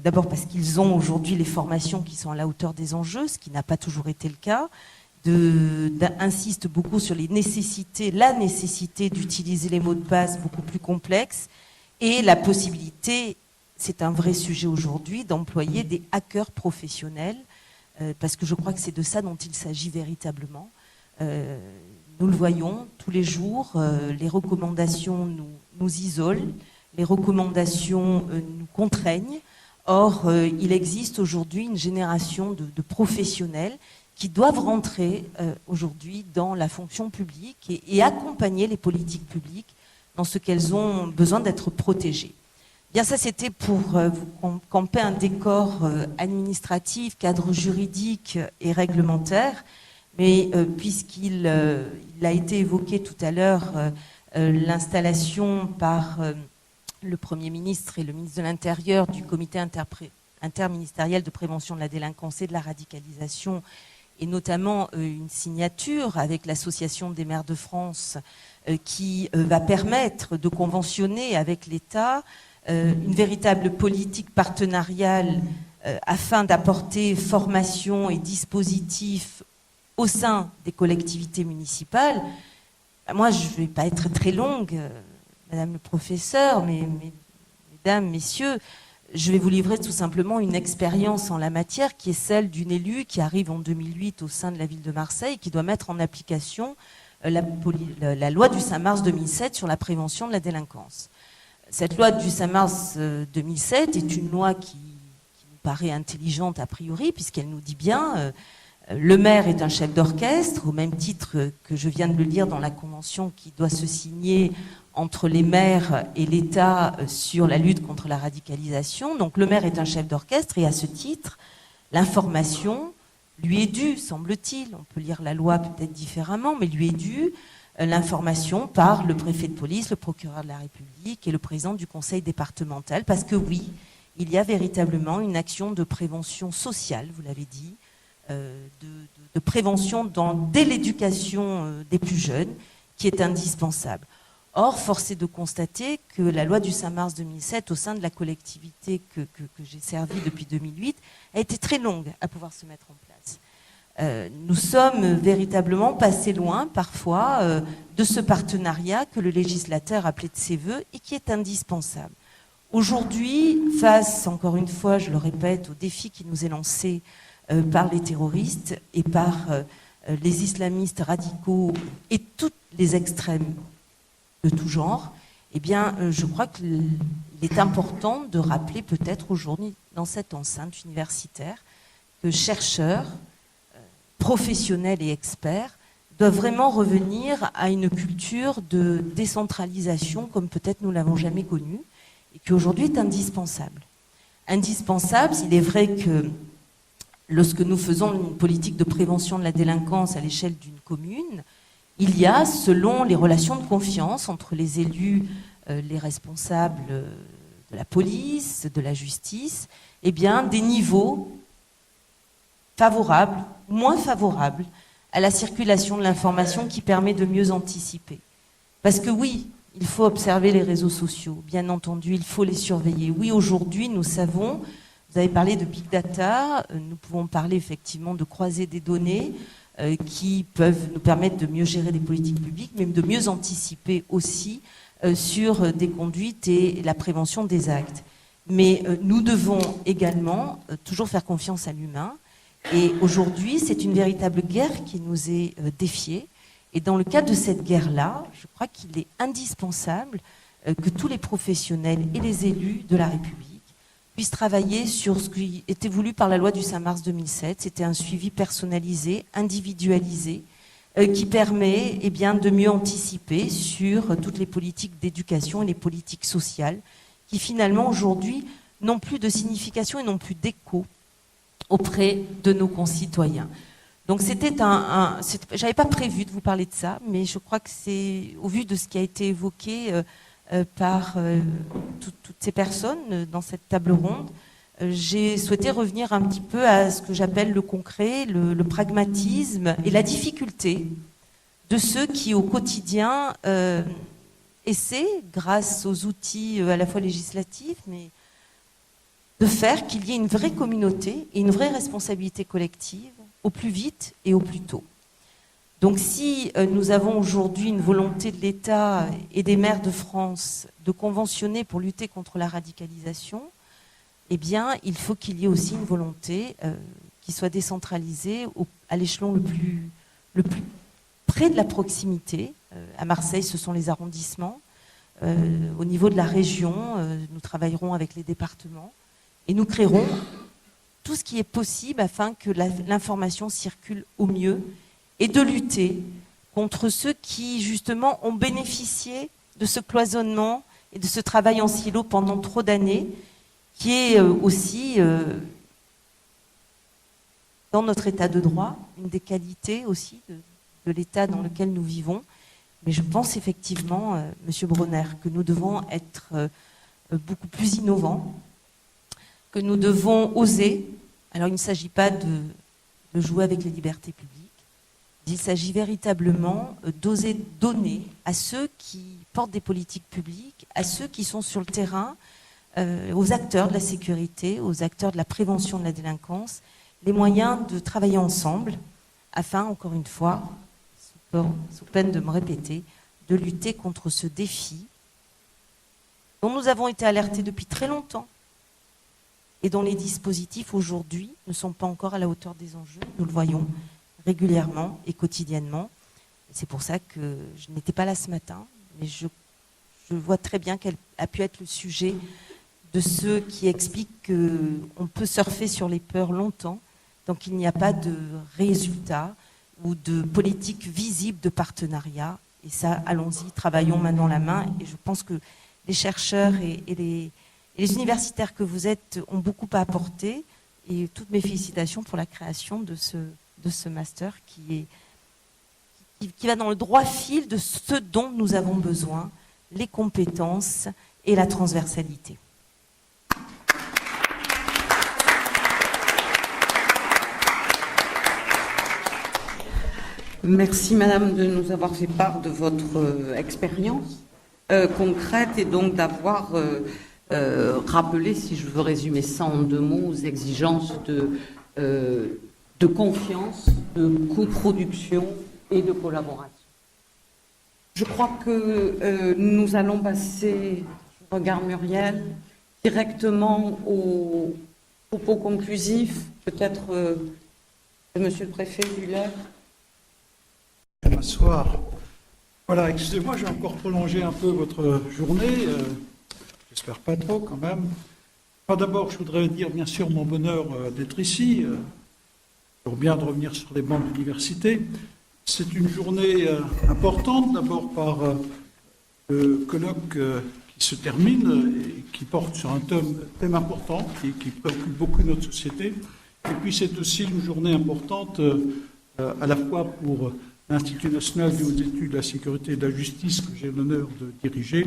d'abord parce qu'ils ont aujourd'hui les formations qui sont à la hauteur des enjeux, ce qui n'a pas toujours été le cas, insistent beaucoup sur la nécessité d'utiliser les mots de passe beaucoup plus complexes, et la possibilité, c'est un vrai sujet aujourd'hui, d'employer des hackers professionnels, parce que je crois que c'est de ça dont il s'agit véritablement. Nous le voyons tous les jours, les recommandations nous isolent, les recommandations nous contraignent. Or, il existe aujourd'hui une génération de professionnels qui doivent rentrer aujourd'hui dans la fonction publique et accompagner les politiques publiques dans ce qu'elles ont besoin d'être protégées. Bien, ça, c'était pour vous camper un décor administratif, cadre juridique et réglementaire. Mais puisqu'il a été évoqué tout à l'heure, l'installation par le Premier ministre et le ministre de l'Intérieur du comité interministériel de prévention de la délinquance et de la radicalisation, et notamment une signature avec l'Association des maires de France qui va permettre de conventionner avec l'État une véritable politique partenariale afin d'apporter formation et dispositifs au sein des collectivités municipales. Moi, je ne vais pas être très longue, Madame le professeur, mesdames, messieurs, je vais vous livrer tout simplement une expérience en la matière qui est celle d'une élue qui arrive en 2008 au sein de la ville de Marseille et qui doit mettre en application la loi du 5 mars 2007 sur la prévention de la délinquance. Cette loi du 5 mars 2007 est une loi qui nous paraît intelligente a priori, puisqu'elle nous dit bien Le maire est un chef d'orchestre, au même titre que je viens de le lire dans la convention qui doit se signer entre les maires et l'État sur la lutte contre la radicalisation. Donc le maire est un chef d'orchestre et à ce titre, l'information lui est due, semble-t-il. On peut lire la loi peut-être différemment, mais lui est due l'information par le préfet de police, le procureur de la République et le président du conseil départemental. Parce que oui, il y a véritablement une action de prévention sociale, vous l'avez dit, de prévention dès l'éducation des plus jeunes, qui est indispensable. Or, force est de constater que la loi du 5 mars 2007, au sein de la collectivité que j'ai servie depuis 2008, a été très longue à pouvoir se mettre en place. Nous sommes véritablement passés loin, parfois, de ce partenariat que le législateur appelait de ses voeux et qui est indispensable. Aujourd'hui, face, encore une fois, je le répète, au défi qui nous est lancé par les terroristes et par les islamistes radicaux et toutes les extrêmes de tout genre, eh bien, je crois qu'il est important de rappeler peut-être aujourd'hui, dans cette enceinte universitaire, que chercheurs, professionnels et experts doivent vraiment revenir à une culture de décentralisation comme peut-être nous l'avons jamais connue et qui aujourd'hui est indispensable. Indispensable, il est vrai que lorsque nous faisons une politique de prévention de la délinquance à l'échelle d'une commune, il y a, selon les relations de confiance entre les élus, les responsables de la police, de la justice, eh bien, des niveaux favorables, moins favorables à la circulation de l'information qui permet de mieux anticiper. Parce que oui, il faut observer les réseaux sociaux, bien entendu, il faut les surveiller. Oui, aujourd'hui, nous savons... Vous avez parlé de big data, nous pouvons parler effectivement de croiser des données qui peuvent nous permettre de mieux gérer des politiques publiques, mais de mieux anticiper aussi sur des conduites et la prévention des actes. Mais nous devons également toujours faire confiance à l'humain. Et aujourd'hui, c'est une véritable guerre qui nous est défiée. Et dans le cadre de cette guerre-là, je crois qu'il est indispensable que tous les professionnels et les élus de la République puissent travailler sur ce qui était voulu par la loi du 5 mars 2007. C'était un suivi personnalisé, individualisé, qui permet de mieux anticiper sur toutes les politiques d'éducation et les politiques sociales qui finalement aujourd'hui n'ont plus de signification et n'ont plus d'écho auprès de nos concitoyens. Donc j'avais pas prévu de vous parler de ça, mais je crois que c'est, au vu de ce qui a été évoqué par toutes ces personnes dans cette table ronde, j'ai souhaité revenir un petit peu à ce que j'appelle le concret, le pragmatisme et la difficulté de ceux qui, au quotidien, essaient, grâce aux outils à la fois législatifs, mais de faire qu'il y ait une vraie communauté et une vraie responsabilité collective au plus vite et au plus tôt. Donc si nous avons aujourd'hui une volonté de l'État et des maires de France de conventionner pour lutter contre la radicalisation, eh bien, il faut qu'il y ait aussi une volonté qui soit décentralisée à l'échelon le plus près de la proximité. À Marseille, ce sont les arrondissements. Au niveau de la région, nous travaillerons avec les départements et nous créerons tout ce qui est possible afin que l'information circule au mieux et de lutter contre ceux qui, justement, ont bénéficié de ce cloisonnement et de ce travail en silo pendant trop d'années, qui est aussi, dans notre état de droit, une des qualités aussi de l'état dans lequel nous vivons. Mais je pense effectivement, Monsieur Bronner, que nous devons être beaucoup plus innovants, que nous devons oser. Alors il ne s'agit pas de jouer avec les libertés publiques. Il s'agit véritablement d'oser donner à ceux qui portent des politiques publiques, à ceux qui sont sur le terrain, aux acteurs de la sécurité, aux acteurs de la prévention de la délinquance, les moyens de travailler ensemble afin, encore une fois, sous peine de me répéter, de lutter contre ce défi dont nous avons été alertés depuis très longtemps et dont les dispositifs aujourd'hui ne sont pas encore à la hauteur des enjeux. Nous le voyons régulièrement et quotidiennement. C'est pour ça que je n'étais pas là ce matin, mais je vois très bien quel a pu être le sujet de ceux qui expliquent qu'on peut surfer sur les peurs longtemps, Donc il n'y a pas de résultat ou de politique visible de partenariat. Et ça, allons-y, travaillons main dans la main. Et je pense que les chercheurs et les universitaires que vous êtes ont beaucoup à apporter. Et toutes mes félicitations pour la création de ce master qui va dans le droit fil de ce dont nous avons besoin, les compétences et la transversalité. Merci Madame de nous avoir fait part de votre expérience concrète et donc d'avoir rappelé, si je veux résumer ça en 2 mots, aux exigences de confiance, de coproduction et de collaboration. Je crois que nous allons passer, je regarde Muriel, directement au propos conclusif, peut-être de Monsieur le Préfet Muller. Bonsoir. Voilà, excusez-moi, j'ai encore prolongé un peu votre journée. J'espère pas trop quand même. Enfin, d'abord, je voudrais dire bien sûr mon bonheur d'être ici. Toujours bien de revenir sur les bancs de l'université. C'est une journée importante, d'abord par le colloque qui se termine et qui porte sur un thème important qui préoccupe beaucoup notre société. Et puis c'est aussi une journée importante à la fois pour l'Institut national des hautes études de la sécurité et de la justice que j'ai l'honneur de diriger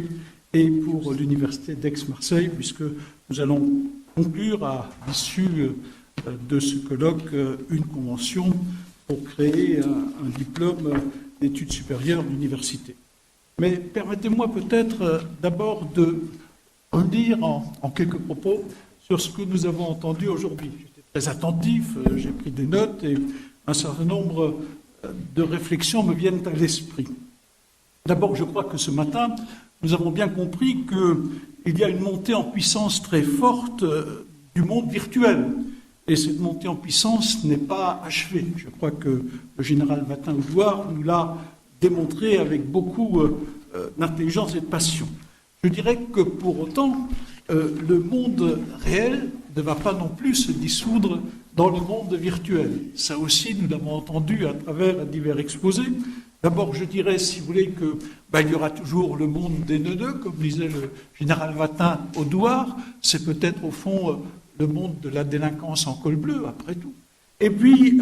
et pour l'Université d'Aix-Marseille, puisque nous allons conclure à l'issue de ce colloque une convention pour créer un diplôme d'études supérieures d'université. Mais permettez-moi peut-être d'abord de redire en quelques propos sur ce que nous avons entendu aujourd'hui. J'étais très attentif, j'ai pris des notes et un certain nombre de réflexions me viennent à l'esprit. D'abord, je crois que ce matin, nous avons bien compris qu'il y a une montée en puissance très forte du monde virtuel. Et cette montée en puissance n'est pas achevée. Je crois que le général Matin-Oudouard nous l'a démontré avec beaucoup d'intelligence et de passion. Je dirais que pour autant, le monde réel ne va pas non plus se dissoudre dans le monde virtuel. Ça aussi, nous l'avons entendu à travers divers exposés. D'abord, je dirais, si vous voulez, qu'il y aura toujours le monde des neuneux, comme disait le général Matin-Oudouard. C'est peut-être, au fond, le monde de la délinquance en col bleu, après tout. Et puis,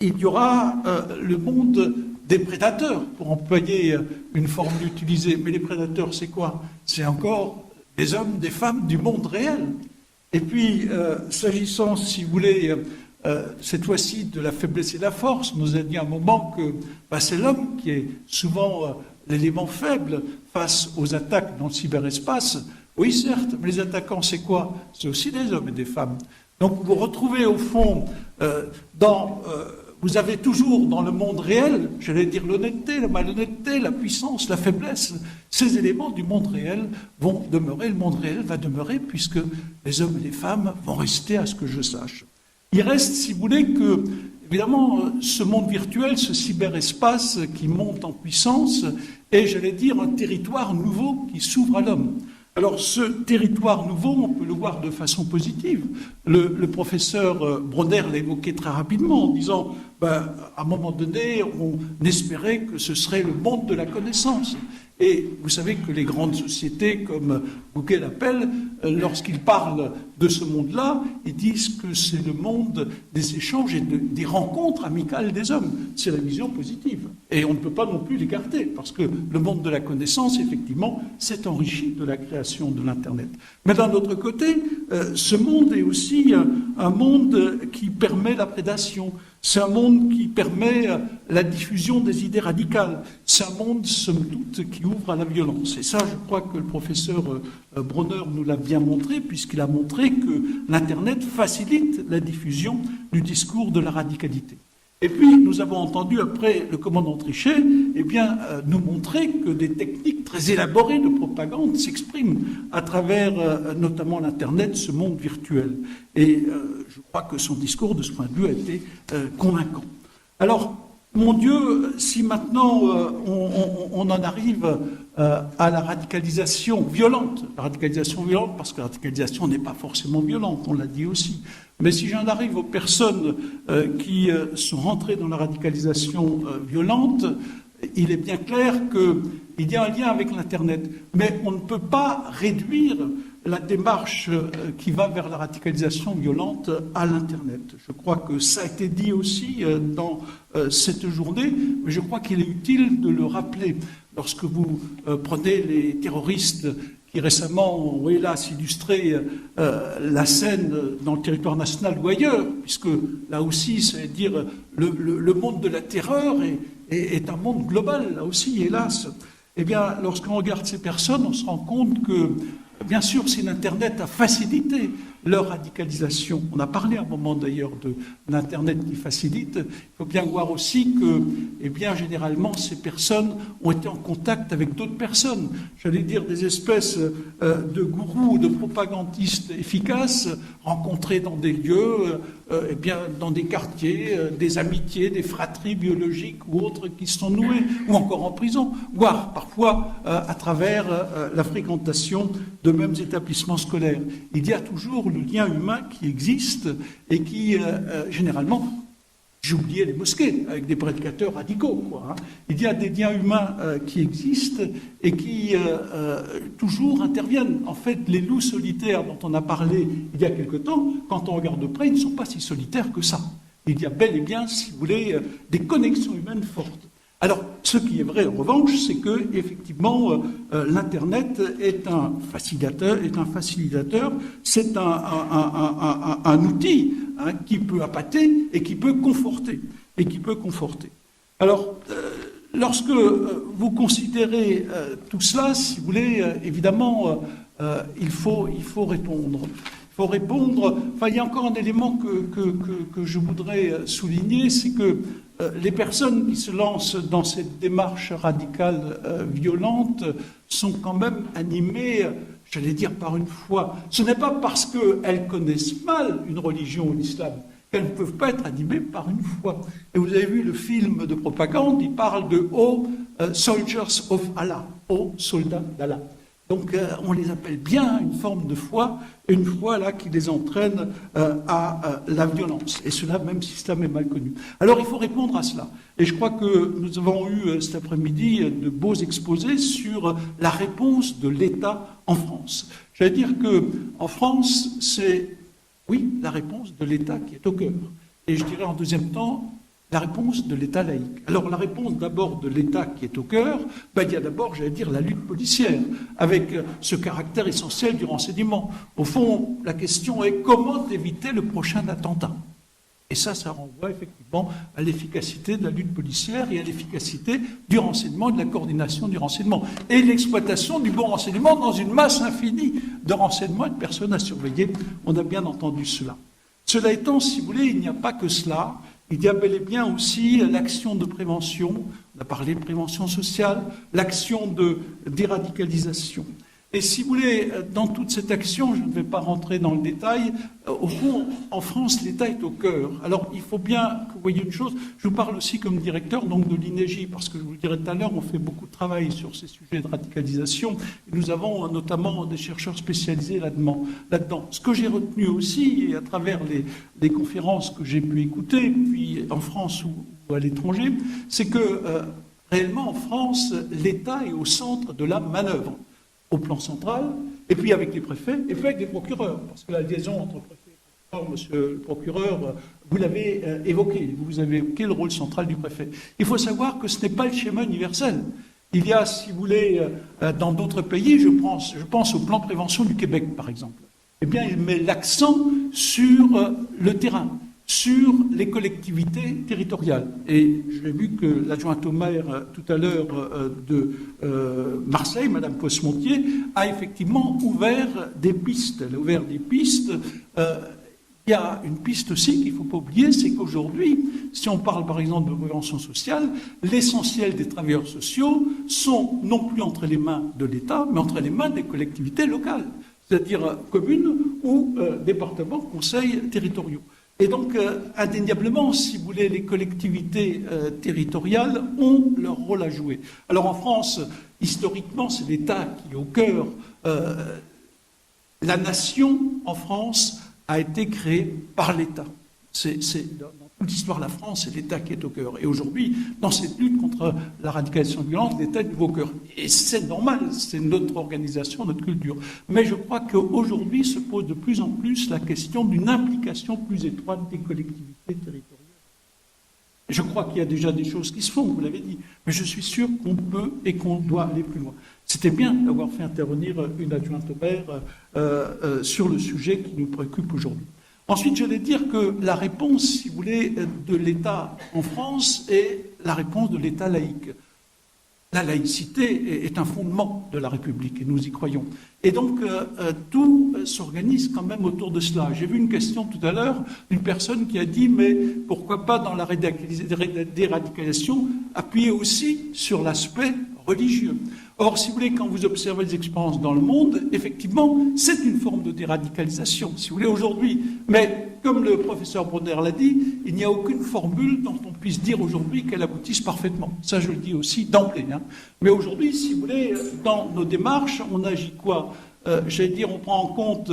il y aura le monde des prédateurs, pour employer une formule utilisée. Mais les prédateurs, c'est quoi? C'est encore des hommes, des femmes du monde réel. Et puis, s'agissant, si vous voulez, cette fois-ci de la faiblesse et de la force, on nous a dit à un moment que c'est l'homme qui est souvent l'élément faible face aux attaques dans le cyberespace. Oui, certes, mais les attaquants, c'est quoi? C'est aussi des hommes et des femmes. Donc, vous retrouvez au fond, vous avez toujours dans le monde réel, j'allais dire l'honnêteté, la malhonnêteté, la puissance, la faiblesse. Ces éléments du monde réel vont demeurer, le monde réel va demeurer puisque les hommes et les femmes vont rester à ce que je sache. Il reste, si vous voulez, que, évidemment, ce monde virtuel, ce cyberespace qui monte en puissance est, j'allais dire, un territoire nouveau qui s'ouvre à l'homme. Alors, ce territoire nouveau, on peut le voir de façon positive. Le professeur Bronner l'a évoqué très rapidement en disant, à un moment donné, on espérait que ce serait le monde de la connaissance. Et vous savez que les grandes sociétés, comme Google appelle, lorsqu'ils parlent de ce monde-là, ils disent que c'est le monde des échanges et des rencontres amicales des hommes. C'est la vision positive. Et on ne peut pas non plus l'écarter, parce que le monde de la connaissance, effectivement, s'est enrichi de la création de l'Internet. Mais d'un autre côté, ce monde est aussi un monde qui permet la prédation. C'est un monde qui permet la diffusion des idées radicales. C'est un monde, somme toute, qui ouvre à la violence. Et ça, je crois que le professeur Bronner nous l'a bien montré, puisqu'il a montré que l'Internet facilite la diffusion du discours de la radicalité. Et puis, nous avons entendu, après le commandant Trichet, nous montrer que des techniques très élaborées de propagande s'expriment à travers, notamment l'Internet, ce monde virtuel. Et je crois que son discours, de ce point de vue, a été convaincant. Alors, mon Dieu, si maintenant on en arrive à la radicalisation violente, parce que la radicalisation n'est pas forcément violente, on l'a dit aussi, Mais si j'en arrive aux personnes qui sont rentrées dans la radicalisation violente, il est bien clair qu'il y a un lien avec l'Internet. Mais on ne peut pas réduire la démarche qui va vers la radicalisation violente à l'Internet. Je crois que ça a été dit aussi dans cette journée, mais je crois qu'il est utile de le rappeler. Lorsque vous prenez les terroristes qui récemment ont, hélas, illustré la scène dans le territoire national ou ailleurs, puisque là aussi, c'est-à-dire le monde de la terreur est un monde global, là aussi, hélas. Eh bien, lorsqu'on regarde ces personnes, on se rend compte que, bien sûr, si l'Internet a facilité leur radicalisation, on a parlé à un moment d'ailleurs de l'Internet qui facilite, il faut bien voir aussi que, eh bien, généralement, ces personnes ont été en contact avec d'autres personnes, j'allais dire des espèces de gourous, de propagandistes efficaces, rencontrés dans des lieux, eh bien, dans des quartiers, des amitiés, des fratries biologiques ou autres qui sont nouées, ou encore en prison, voire parfois à travers la fréquentation de mêmes établissements scolaires. Il y a toujours le lien humain qui existe et qui, généralement, j'ai oublié les mosquées, avec des prédicateurs radicaux, quoi, hein. Il y a des liens humains qui existent et qui toujours interviennent. En fait, les loups solitaires dont on a parlé il y a quelque temps, quand on regarde de près, ils ne sont pas si solitaires que ça. Il y a bel et bien, si vous voulez, des connexions humaines fortes. Alors, ce qui est vrai, en revanche, c'est que, effectivement, l'Internet est un facilitateur, c'est un outil, hein, qui peut appâter et qui peut conforter. Alors, lorsque vous considérez tout cela, si vous voulez, évidemment, il faut répondre. Enfin, il y a encore un élément que je voudrais souligner, c'est que les personnes qui se lancent dans cette démarche radicale violente sont quand même animées, j'allais dire, par une foi. Ce n'est pas parce qu'elles connaissent mal une religion ou l'islam qu'elles ne peuvent pas être animées par une foi. Et vous avez vu le film de propagande, il parle de « Oh, soldiers of Allah », « Oh, soldats d'Allah ». Donc on les appelle bien une forme de foi, une foi là qui les entraîne à la violence. Et cela même si cela est mal connu. Alors il faut répondre à cela. Et je crois que nous avons eu cet après-midi de beaux exposés sur la réponse de l'État en France. J'allais dire qu'en France, c'est, oui, la réponse de l'État qui est au cœur. Et je dirais en deuxième temps, la réponse de l'État laïque. Alors la réponse d'abord de l'État qui est au cœur, il y a d'abord, j'allais dire, la lutte policière, avec ce caractère essentiel du renseignement. Au fond, la question est comment éviter le prochain attentat. Et ça renvoie effectivement à l'efficacité de la lutte policière et à l'efficacité du renseignement et de la coordination du renseignement. Et l'exploitation du bon renseignement dans une masse infinie de renseignements et de personnes à surveiller. On a bien entendu cela. Cela étant, si vous voulez, il n'y a pas que cela. Il y a bel et bien aussi l'action de prévention, on a parlé de prévention sociale, l'action de déradicalisation. Et si vous voulez, dans toute cette action, je ne vais pas rentrer dans le détail, au fond, en France, l'État est au cœur. Alors, il faut bien que vous voyez une chose, je vous parle aussi comme directeur donc de l'INEGI, parce que je vous le dirai tout à l'heure, on fait beaucoup de travail sur ces sujets de radicalisation, et nous avons notamment des chercheurs spécialisés là-dedans. Ce que j'ai retenu aussi, et à travers les conférences que j'ai pu écouter, puis en France ou à l'étranger, c'est que réellement en France, l'État est au centre de la manœuvre, au plan central, et puis avec les préfets, et puis avec les procureurs, parce que la liaison entre préfet et procureur, monsieur le procureur, vous l'avez évoqué, vous avez évoqué le rôle central du préfet. Il faut savoir que ce n'est pas le schéma universel. Il y a, si vous voulez, dans d'autres pays, je pense au plan prévention du Québec, par exemple, eh bien, il met l'accent sur le terrain, sur les collectivités territoriales. Et j'ai vu que l'adjointe au maire tout à l'heure de Marseille, Madame Posmontier, a effectivement ouvert des pistes. Elle a ouvert des pistes. Il y a une piste aussi qu'il ne faut pas oublier, c'est qu'aujourd'hui, si on parle par exemple de prévention sociale, l'essentiel des travailleurs sociaux sont non plus entre les mains de l'État, mais entre les mains des collectivités locales, c'est-à-dire communes ou départements, conseils territoriaux. Et donc, indéniablement, si vous voulez, les collectivités territoriales ont leur rôle à jouer. Alors en France, historiquement, c'est l'État qui est au cœur. La nation, en France, a été créé par l'État. C'est dans toute l'histoire de la France, c'est l'État qui est au cœur. Et aujourd'hui, dans cette lutte contre la radicalisation violente, l'État est au cœur. Et c'est normal, c'est notre organisation, notre culture. Mais je crois qu'aujourd'hui se pose de plus en plus la question d'une implication plus étroite des collectivités territoriales. Je crois qu'il y a déjà des choses qui se font, vous l'avez dit, mais je suis sûr qu'on peut et qu'on doit aller plus loin. C'était bien d'avoir fait intervenir une adjointe au maire sur le sujet qui nous préoccupe aujourd'hui. Ensuite, j'allais dire que la réponse, si vous voulez, de l'État en France est la réponse de l'État laïque. La laïcité est un fondement de la République et nous y croyons. Et donc, tout s'organise quand même autour de cela. J'ai vu une question tout à l'heure d'une personne qui a dit « mais pourquoi pas dans la déradicalisation appuyer aussi sur l'aspect religieux ?» Or, si vous voulez, quand vous observez les expériences dans le monde, effectivement, c'est une forme de déradicalisation, si vous voulez, aujourd'hui. Mais, comme le professeur Bronner l'a dit, il n'y a aucune formule dont on puisse dire aujourd'hui qu'elle aboutisse parfaitement. Ça, je le dis aussi d'emblée. Mais aujourd'hui, si vous voulez, dans nos démarches, on agit quoi ? J'allais dire, on prend en compte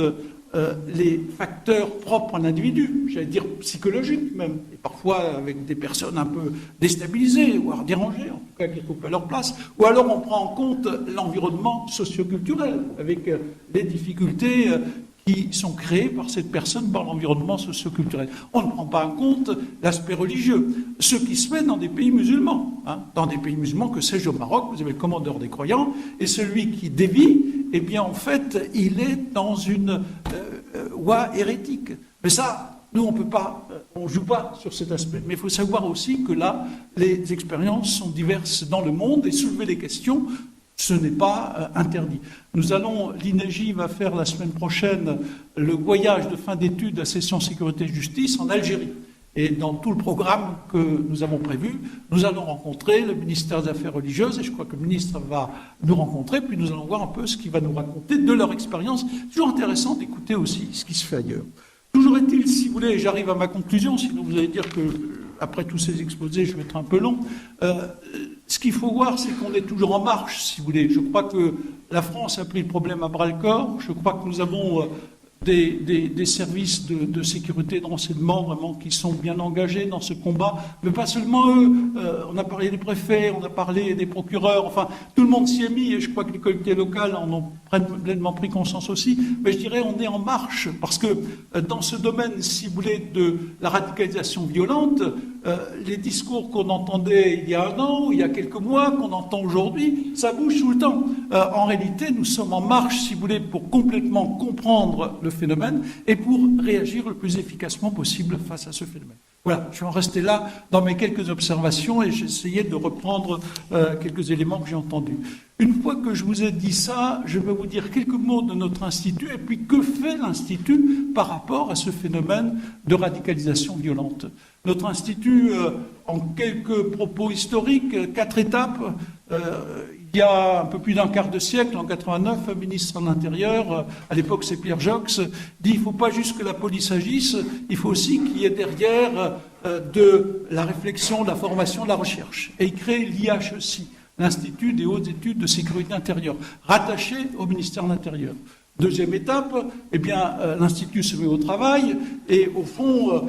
les facteurs propres à l'individu, j'allais dire psychologiques même, et parfois avec des personnes un peu déstabilisées, voire dérangées, en tout cas qui occupent leur place, ou alors on prend en compte l'environnement socioculturel, avec les difficultés qui sont créées par cette personne, par l'environnement socioculturel. On ne prend pas en compte l'aspect religieux, ce qui se fait dans des pays musulmans. Dans des pays musulmans, que sais-je, au Maroc, vous avez le commandeur des croyants, et celui qui dévie, eh bien, en fait, il est dans une voie hérétique. Mais ça, nous, on peut pas, on joue pas sur cet aspect. Mais il faut savoir aussi que là, les expériences sont diverses dans le monde, et soulever les questions, ce n'est pas interdit. L'INEGI va faire la semaine prochaine le voyage de fin d'études à Session Sécurité et Justice en Algérie. Et dans tout le programme que nous avons prévu, nous allons rencontrer le ministère des Affaires religieuses, et je crois que le ministre va nous rencontrer, puis nous allons voir un peu ce qu'il va nous raconter de leur expérience. C'est toujours intéressant d'écouter aussi ce qui se fait ailleurs. Toujours est-il, si vous voulez, j'arrive à ma conclusion, sinon vous allez dire que, après tous ces exposés, je vais être un peu long. Ce qu'il faut voir, c'est qu'on est toujours en marche, si vous voulez. Je crois que la France a pris le problème à bras-le-corps. Je crois que nous avons des services de sécurité, de renseignement, vraiment, qui sont bien engagés dans ce combat. Mais pas seulement eux. On a parlé des préfets, on a parlé des procureurs. Enfin, tout le monde s'y est mis, et je crois que les collectivités locales en ont pleinement pris conscience aussi. Mais je dirais, on est en marche, parce que dans ce domaine, si vous voulez, de la radicalisation violente, les discours qu'on entendait il y a un an, ou il y a quelques mois, qu'on entend aujourd'hui, ça bouge tout le temps. En réalité, nous sommes en marche, si vous voulez, pour complètement comprendre le phénomène et pour réagir le plus efficacement possible face à ce phénomène. Voilà, je vais en rester là dans mes quelques observations et j'essayais de reprendre quelques éléments que j'ai entendus. Une fois que je vous ai dit ça, je vais vous dire quelques mots de notre institut et puis que fait l'institut par rapport à ce phénomène de radicalisation violente. Notre institut, en quelques propos historiques, 4 étapes. Il y a un peu plus d'un quart de siècle, en 89, un ministre de l'Intérieur, à l'époque c'est Pierre Joxe, dit il ne faut pas juste que la police agisse, il faut aussi qu'il y ait derrière de la réflexion, de la formation, de la recherche. Et il crée l'IHESI, l'Institut des hautes études de sécurité intérieure, rattaché au ministère de l'Intérieur. Deuxième étape, eh bien, l'Institut se met au travail et, au fond,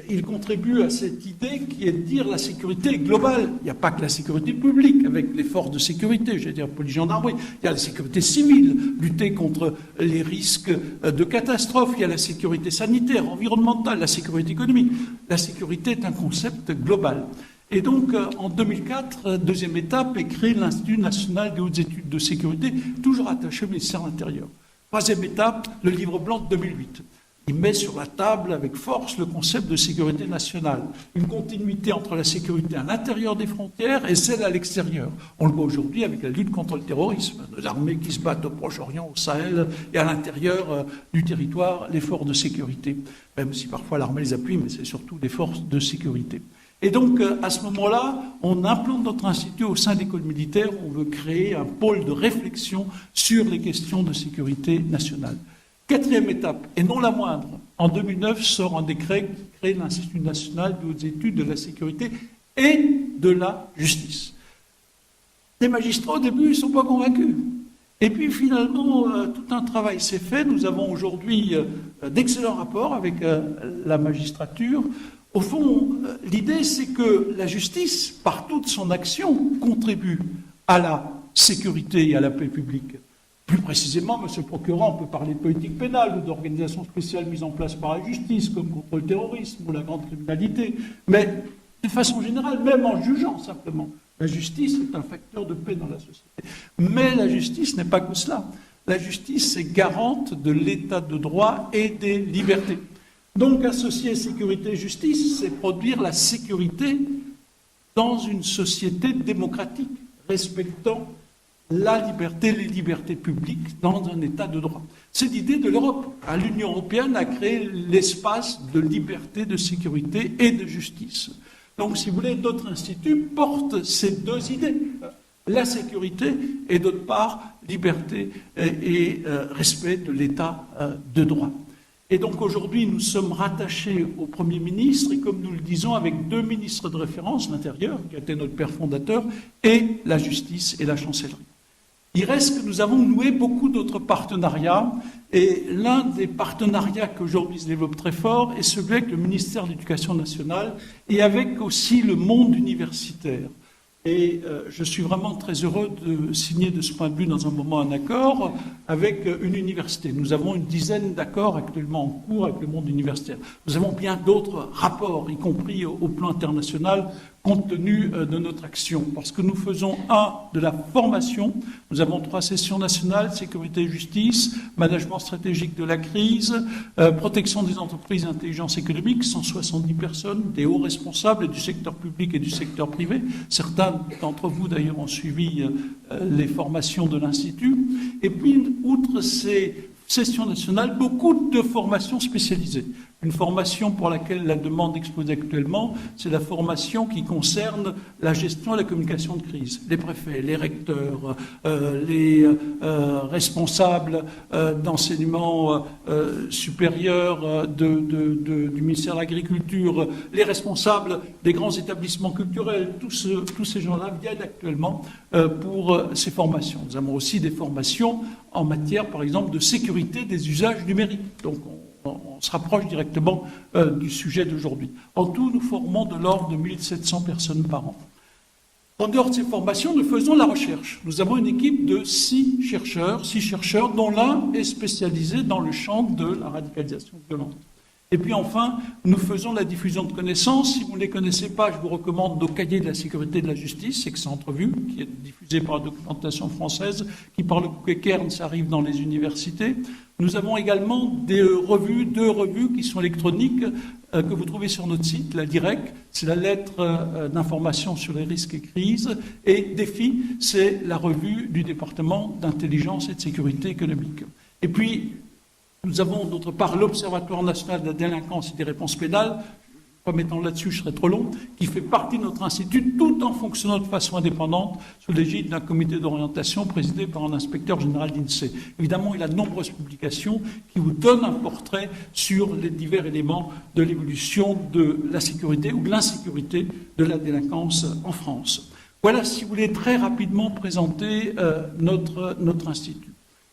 il contribue à cette idée qui est de dire la sécurité globale. Il n'y a pas que la sécurité publique avec les forces de sécurité, je veux dire police, gendarmerie. Il y a la sécurité civile, lutter contre les risques de catastrophes. Il y a la sécurité sanitaire, environnementale, la sécurité économique. La sécurité est un concept global. Et donc, en 2004, deuxième étape, est créé l'Institut national des hautes études de sécurité, toujours attaché au ministère de l'Intérieur. Troisième étape, le livre blanc de 2008. Il met sur la table avec force le concept de sécurité nationale, une continuité entre la sécurité à l'intérieur des frontières et celle à l'extérieur. On le voit aujourd'hui avec la lutte contre le terrorisme, l'armée qui se bat au Proche-Orient, au Sahel et à l'intérieur du territoire, les forces de sécurité. Même si parfois l'armée les appuie, mais c'est surtout des forces de sécurité. Et donc, à ce moment-là, on implante notre institut au sein de l'école militaire. On veut créer un pôle de réflexion sur les questions de sécurité nationale. Quatrième étape, et non la moindre, en 2009 sort un décret qui crée l'Institut national des hautes études de la sécurité et de la justice. Les magistrats, au début, ils ne sont pas convaincus. Et puis finalement, tout un travail s'est fait. Nous avons aujourd'hui d'excellents rapports avec la magistrature. Au fond, l'idée, c'est que la justice, par toute son action, contribue à la sécurité et à la paix publique. Plus précisément, monsieur le procureur, on peut parler de politique pénale ou d'organisations spéciales mises en place par la justice, comme contre le terrorisme ou la grande criminalité. Mais de façon générale, même en jugeant simplement, la justice est un facteur de paix dans la société. Mais la justice n'est pas que cela. La justice est garante de l'état de droit et des libertés. Donc associer sécurité et justice, c'est produire la sécurité dans une société démocratique, respectant la liberté, les libertés publiques dans un état de droit. C'est l'idée de l'Europe. L'Union européenne a créé l'espace de liberté, de sécurité et de justice. Donc, si vous voulez, notre institut porte ces deux idées, la sécurité et d'autre part, liberté et respect de l'état de droit. Et donc aujourd'hui, nous sommes rattachés au Premier ministre, et comme nous le disons, avec deux ministres de référence, l'Intérieur, qui a été notre père fondateur, et la Justice et la Chancellerie. Il reste que nous avons noué beaucoup d'autres partenariats, et l'un des partenariats qui aujourd'hui se développe très fort est celui avec le ministère de l'Éducation nationale et avec aussi le monde universitaire. Et je suis vraiment très heureux de signer de ce point de vue dans un moment un accord avec une université. Nous avons une dizaine d'accords actuellement en cours avec le monde universitaire. Nous avons bien d'autres rapports, y compris au plan international, compte tenu de notre action. Parce que nous faisons de la formation. Nous avons 3 sessions nationales, sécurité et justice, management stratégique de la crise, protection des entreprises, intelligence économique, 170 personnes, des hauts responsables du secteur public et du secteur privé. Certains d'entre vous, d'ailleurs, ont suivi les formations de l'Institut. Et puis, outre ces sessions nationales, beaucoup de formations spécialisées. Une formation pour laquelle la demande explose actuellement, c'est la formation qui concerne la gestion et la communication de crise. Les préfets, les recteurs, les responsables d'enseignement supérieur du ministère de l'Agriculture, les responsables des grands établissements culturels, tous ces gens-là viennent actuellement pour ces formations. Nous avons aussi des formations en matière, par exemple, de sécurité des usages numériques. Donc, on se rapproche directement du sujet d'aujourd'hui. En tout, nous formons de l'ordre de 1700 personnes par an. En dehors de ces formations, nous faisons la recherche. Nous avons une équipe de 6 chercheurs, dont l'un est spécialisé dans le champ de la radicalisation violente. Et puis enfin, nous faisons la diffusion de connaissances. Si vous ne les connaissez pas, je vous recommande nos cahiers de la sécurité et de la justice, excellente revue, qui est diffusée par la documentation française, qui par le bouquet Cairns arrive dans les universités. Nous avons également deux revues qui sont électroniques, que vous trouvez sur notre site. La DIREC, c'est la lettre d'information sur les risques et crises, et DEFI, c'est la revue du département d'intelligence et de sécurité économique. Et puis, nous avons d'autre part l'Observatoire national de la délinquance et des réponses pénales, pas mettant là-dessus, je serais trop long, qui fait partie de notre institut, tout en fonctionnant de façon indépendante sous l'égide d'un comité d'orientation présidé par un inspecteur général d'INSEE. Évidemment, il a de nombreuses publications qui vous donnent un portrait sur les divers éléments de l'évolution de la sécurité ou de l'insécurité de la délinquance en France. Voilà, si vous voulez, très rapidement présenter notre institut.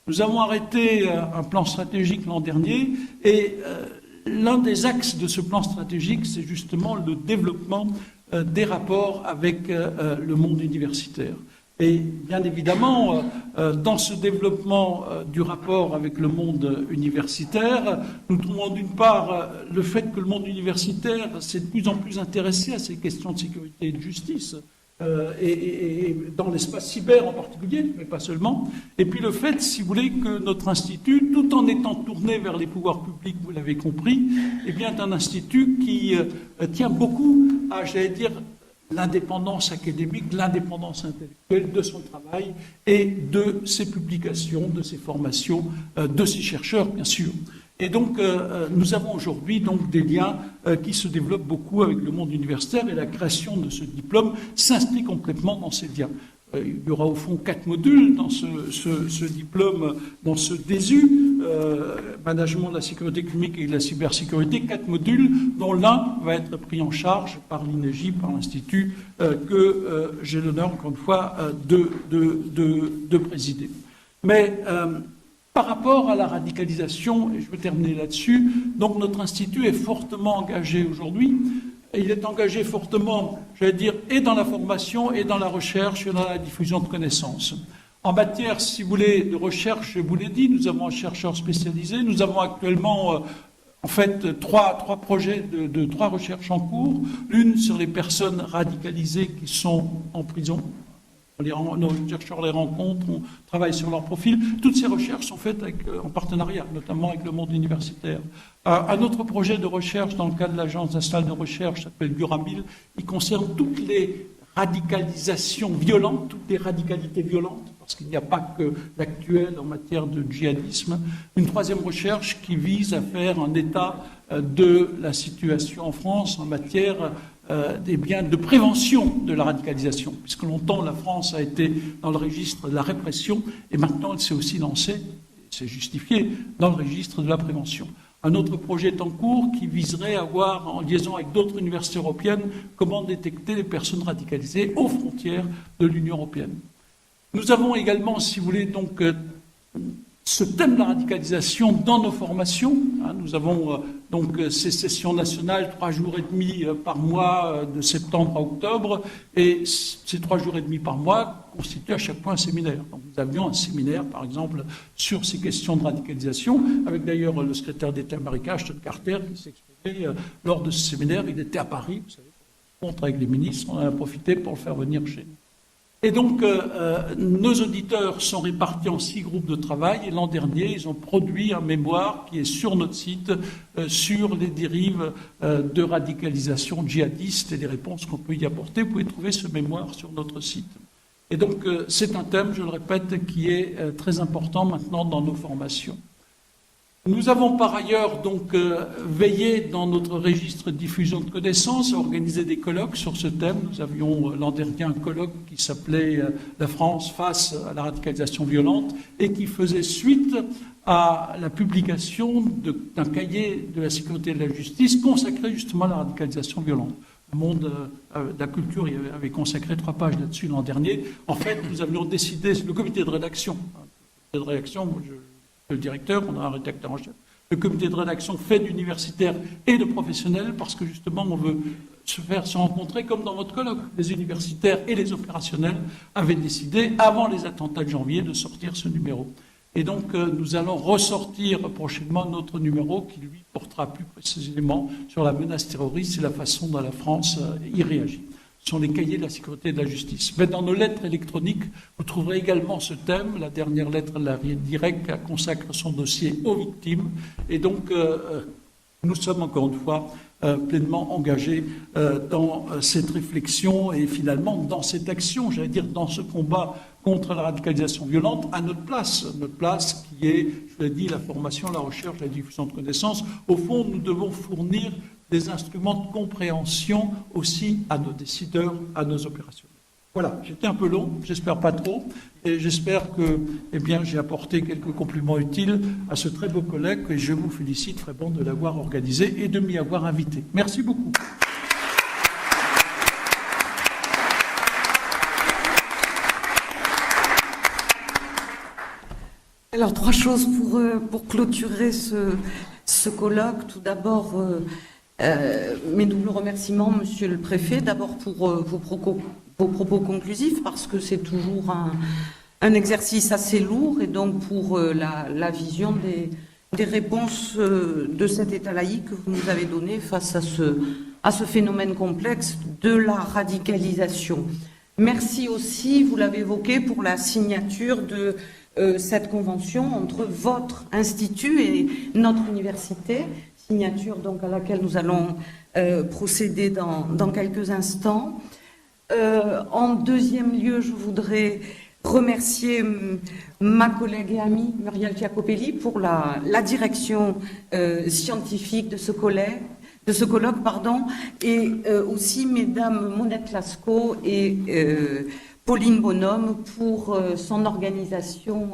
Nous avons arrêté un plan stratégique l'an dernier et l'un des axes de ce plan stratégique, c'est justement le développement des rapports avec le monde universitaire. Et bien évidemment, dans ce développement du rapport avec le monde universitaire, nous trouvons d'une part le fait que le monde universitaire s'est de plus en plus intéressé à ces questions de sécurité et de justice, et dans l'espace cyber en particulier, mais pas seulement. Et puis le fait, si vous voulez, que notre institut, tout en étant tourné vers les pouvoirs publics, vous l'avez compris, eh bien, est un institut qui tient beaucoup à, j'allais dire, l'indépendance académique, l'indépendance intellectuelle de son travail et de ses publications, de ses formations, de ses chercheurs, bien sûr. Et donc, nous avons aujourd'hui donc des liens qui se développent beaucoup avec le monde universitaire et la création de ce diplôme s'inscrit complètement dans ces liens. Il y aura au fond 4 modules dans ce diplôme, dans ce DESU, management de la sécurité économique et de la cybersécurité, 4 modules dont l'un va être pris en charge par l'INEGI, par l'Institut que j'ai l'honneur, encore une fois, de présider. Mais par rapport à la radicalisation, et je vais terminer là-dessus, donc notre institut est fortement engagé aujourd'hui. Et il est engagé fortement, j'allais dire, et dans la formation, et dans la recherche, et dans la diffusion de connaissances. En matière, si vous voulez, de recherche, je vous l'ai dit, nous avons un chercheur spécialisé. Nous avons actuellement, en fait, trois projets de 3 recherches en cours. L'une sur les personnes radicalisées qui sont en prison. Nos chercheurs les rencontrent, on travaille sur leur profil. Toutes ces recherches sont faites en partenariat, notamment avec le monde universitaire. Un autre projet de recherche dans le cadre de l'Agence nationale de recherche s'appelle Guramil. Il concerne toutes les radicalisations violentes, toutes les radicalités violentes, parce qu'il n'y a pas que l'actuel en matière de djihadisme. Une troisième recherche qui vise à faire un état de la situation en France en matière de prévention de la radicalisation, puisque longtemps la France a été dans le registre de la répression, et maintenant elle s'est aussi lancée, c'est justifié, dans le registre de la prévention. Un autre projet est en cours qui viserait à voir, en liaison avec d'autres universités européennes, comment détecter les personnes radicalisées aux frontières de l'Union européenne. Nous avons également, si vous voulez, donc ce thème de la radicalisation dans nos formations. Nous avons donc ces sessions nationales, 3 jours et demi par mois, de septembre à octobre, et ces 3 jours et demi par mois constituent à chaque fois un séminaire. Donc nous avions un séminaire, par exemple, sur ces questions de radicalisation, avec d'ailleurs le secrétaire d'État américain, Ashton Carter, qui s'exprimait lors de ce séminaire. Il était à Paris, vous savez, rencontre avec les ministres, on en a profité pour le faire venir chez nous. Et donc, nos auditeurs sont répartis en 6 groupes de travail, et l'an dernier, ils ont produit un mémoire qui est sur notre site sur les dérives de radicalisation djihadiste et les réponses qu'on peut y apporter. Vous pouvez trouver ce mémoire sur notre site. Et donc, c'est un thème, je le répète, qui est très important maintenant dans nos formations. Nous avons par ailleurs donc veillé dans notre registre de diffusion de connaissances à organiser des colloques sur ce thème. Nous avions l'an dernier un colloque qui s'appelait « La France face à la radicalisation violente » et qui faisait suite à la publication d'un cahier de la sécurité et de la justice consacré justement à la radicalisation violente. Le monde de la culture avait consacré 3 pages là-dessus l'an dernier. En fait, nous avions décidé, le comité de rédaction, le directeur, on a un rédacteur en chef. Le comité de rédaction fait d'universitaires et de professionnels parce que justement on veut se rencontrer comme dans votre colloque. Les universitaires et les opérationnels avaient décidé, avant les attentats de janvier, de sortir ce numéro. Et donc nous allons ressortir prochainement notre numéro qui lui portera plus précisément sur la menace terroriste et la façon dont la France y réagit. Ce sont les cahiers de la sécurité et de la justice. Mais dans nos lettres électroniques, vous trouverez également ce thème. La dernière lettre, la directe, consacre son dossier aux victimes. Et donc, nous sommes encore une fois pleinement engagés dans cette réflexion et finalement dans cette action, j'allais dire dans ce combat contre la radicalisation violente à notre place qui est, je l'ai dit, la formation, la recherche, la diffusion de connaissances. Au fond, nous devons fournir des instruments de compréhension aussi à nos décideurs, à nos opérationnels. Voilà, j'étais un peu long, j'espère pas trop, et j'espère que j'ai apporté quelques compliments utiles à ce très beau collègue, et je vous félicite vraiment de l'avoir organisé et de m'y avoir invité. Merci beaucoup. Alors, 3 choses pour clôturer ce colloque. Tout d'abord, mes doubles remerciements, Monsieur le Préfet, d'abord pour vos propos conclusifs, parce que c'est toujours un exercice assez lourd, et donc pour la vision des réponses de cet État laïque que vous nous avez donné face à ce phénomène complexe de la radicalisation. Merci aussi, vous l'avez évoqué, pour la signature de cette convention entre votre institut et notre université, signature donc à laquelle nous allons procéder dans quelques instants. En deuxième lieu, je voudrais remercier ma collègue et amie Muriel Giacopelli pour la direction scientifique de ce colloque, et aussi mesdames Monette Lascaux et Pauline Bonhomme pour son organisation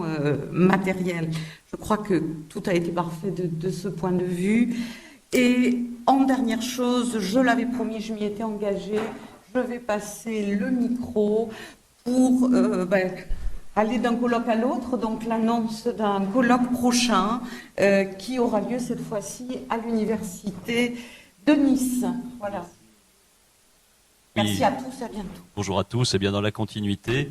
matérielle. Je crois que tout a été parfait de ce point de vue. Et en dernière chose, je l'avais promis, je m'y étais engagée, je vais passer le micro pour aller d'un colloque à l'autre, donc l'annonce d'un colloque prochain qui aura lieu cette fois-ci à l'université de Nice. Voilà. Merci à tous, à bientôt. Bonjour à tous, et bien dans la continuité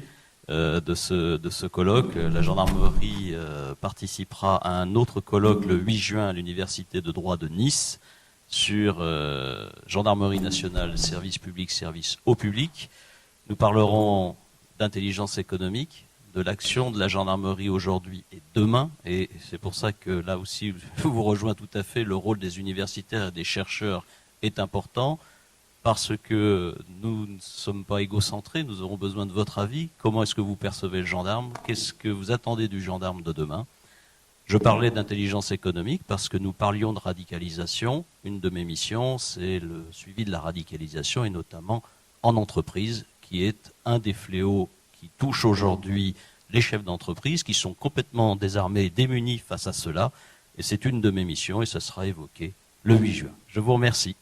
de ce colloque, la gendarmerie participera à un autre colloque le 8 juin à l'université de droit de Nice sur gendarmerie nationale, service public, service au public. Nous parlerons d'intelligence économique, de l'action de la gendarmerie aujourd'hui et demain, et c'est pour ça que là aussi je vous rejoins tout à fait, le rôle des universitaires et des chercheurs est important, parce que nous ne sommes pas égocentrés, nous aurons besoin de votre avis. Comment est-ce que vous percevez le gendarme? Qu'est-ce que vous attendez du gendarme de demain? Je parlais d'intelligence économique parce que nous parlions de radicalisation. Une de mes missions, c'est le suivi de la radicalisation, et notamment en entreprise, qui est un des fléaux qui touche aujourd'hui les chefs d'entreprise, qui sont complètement désarmés et démunis face à cela. Et c'est une de mes missions, et ça sera évoqué le 8 juin. Je vous remercie.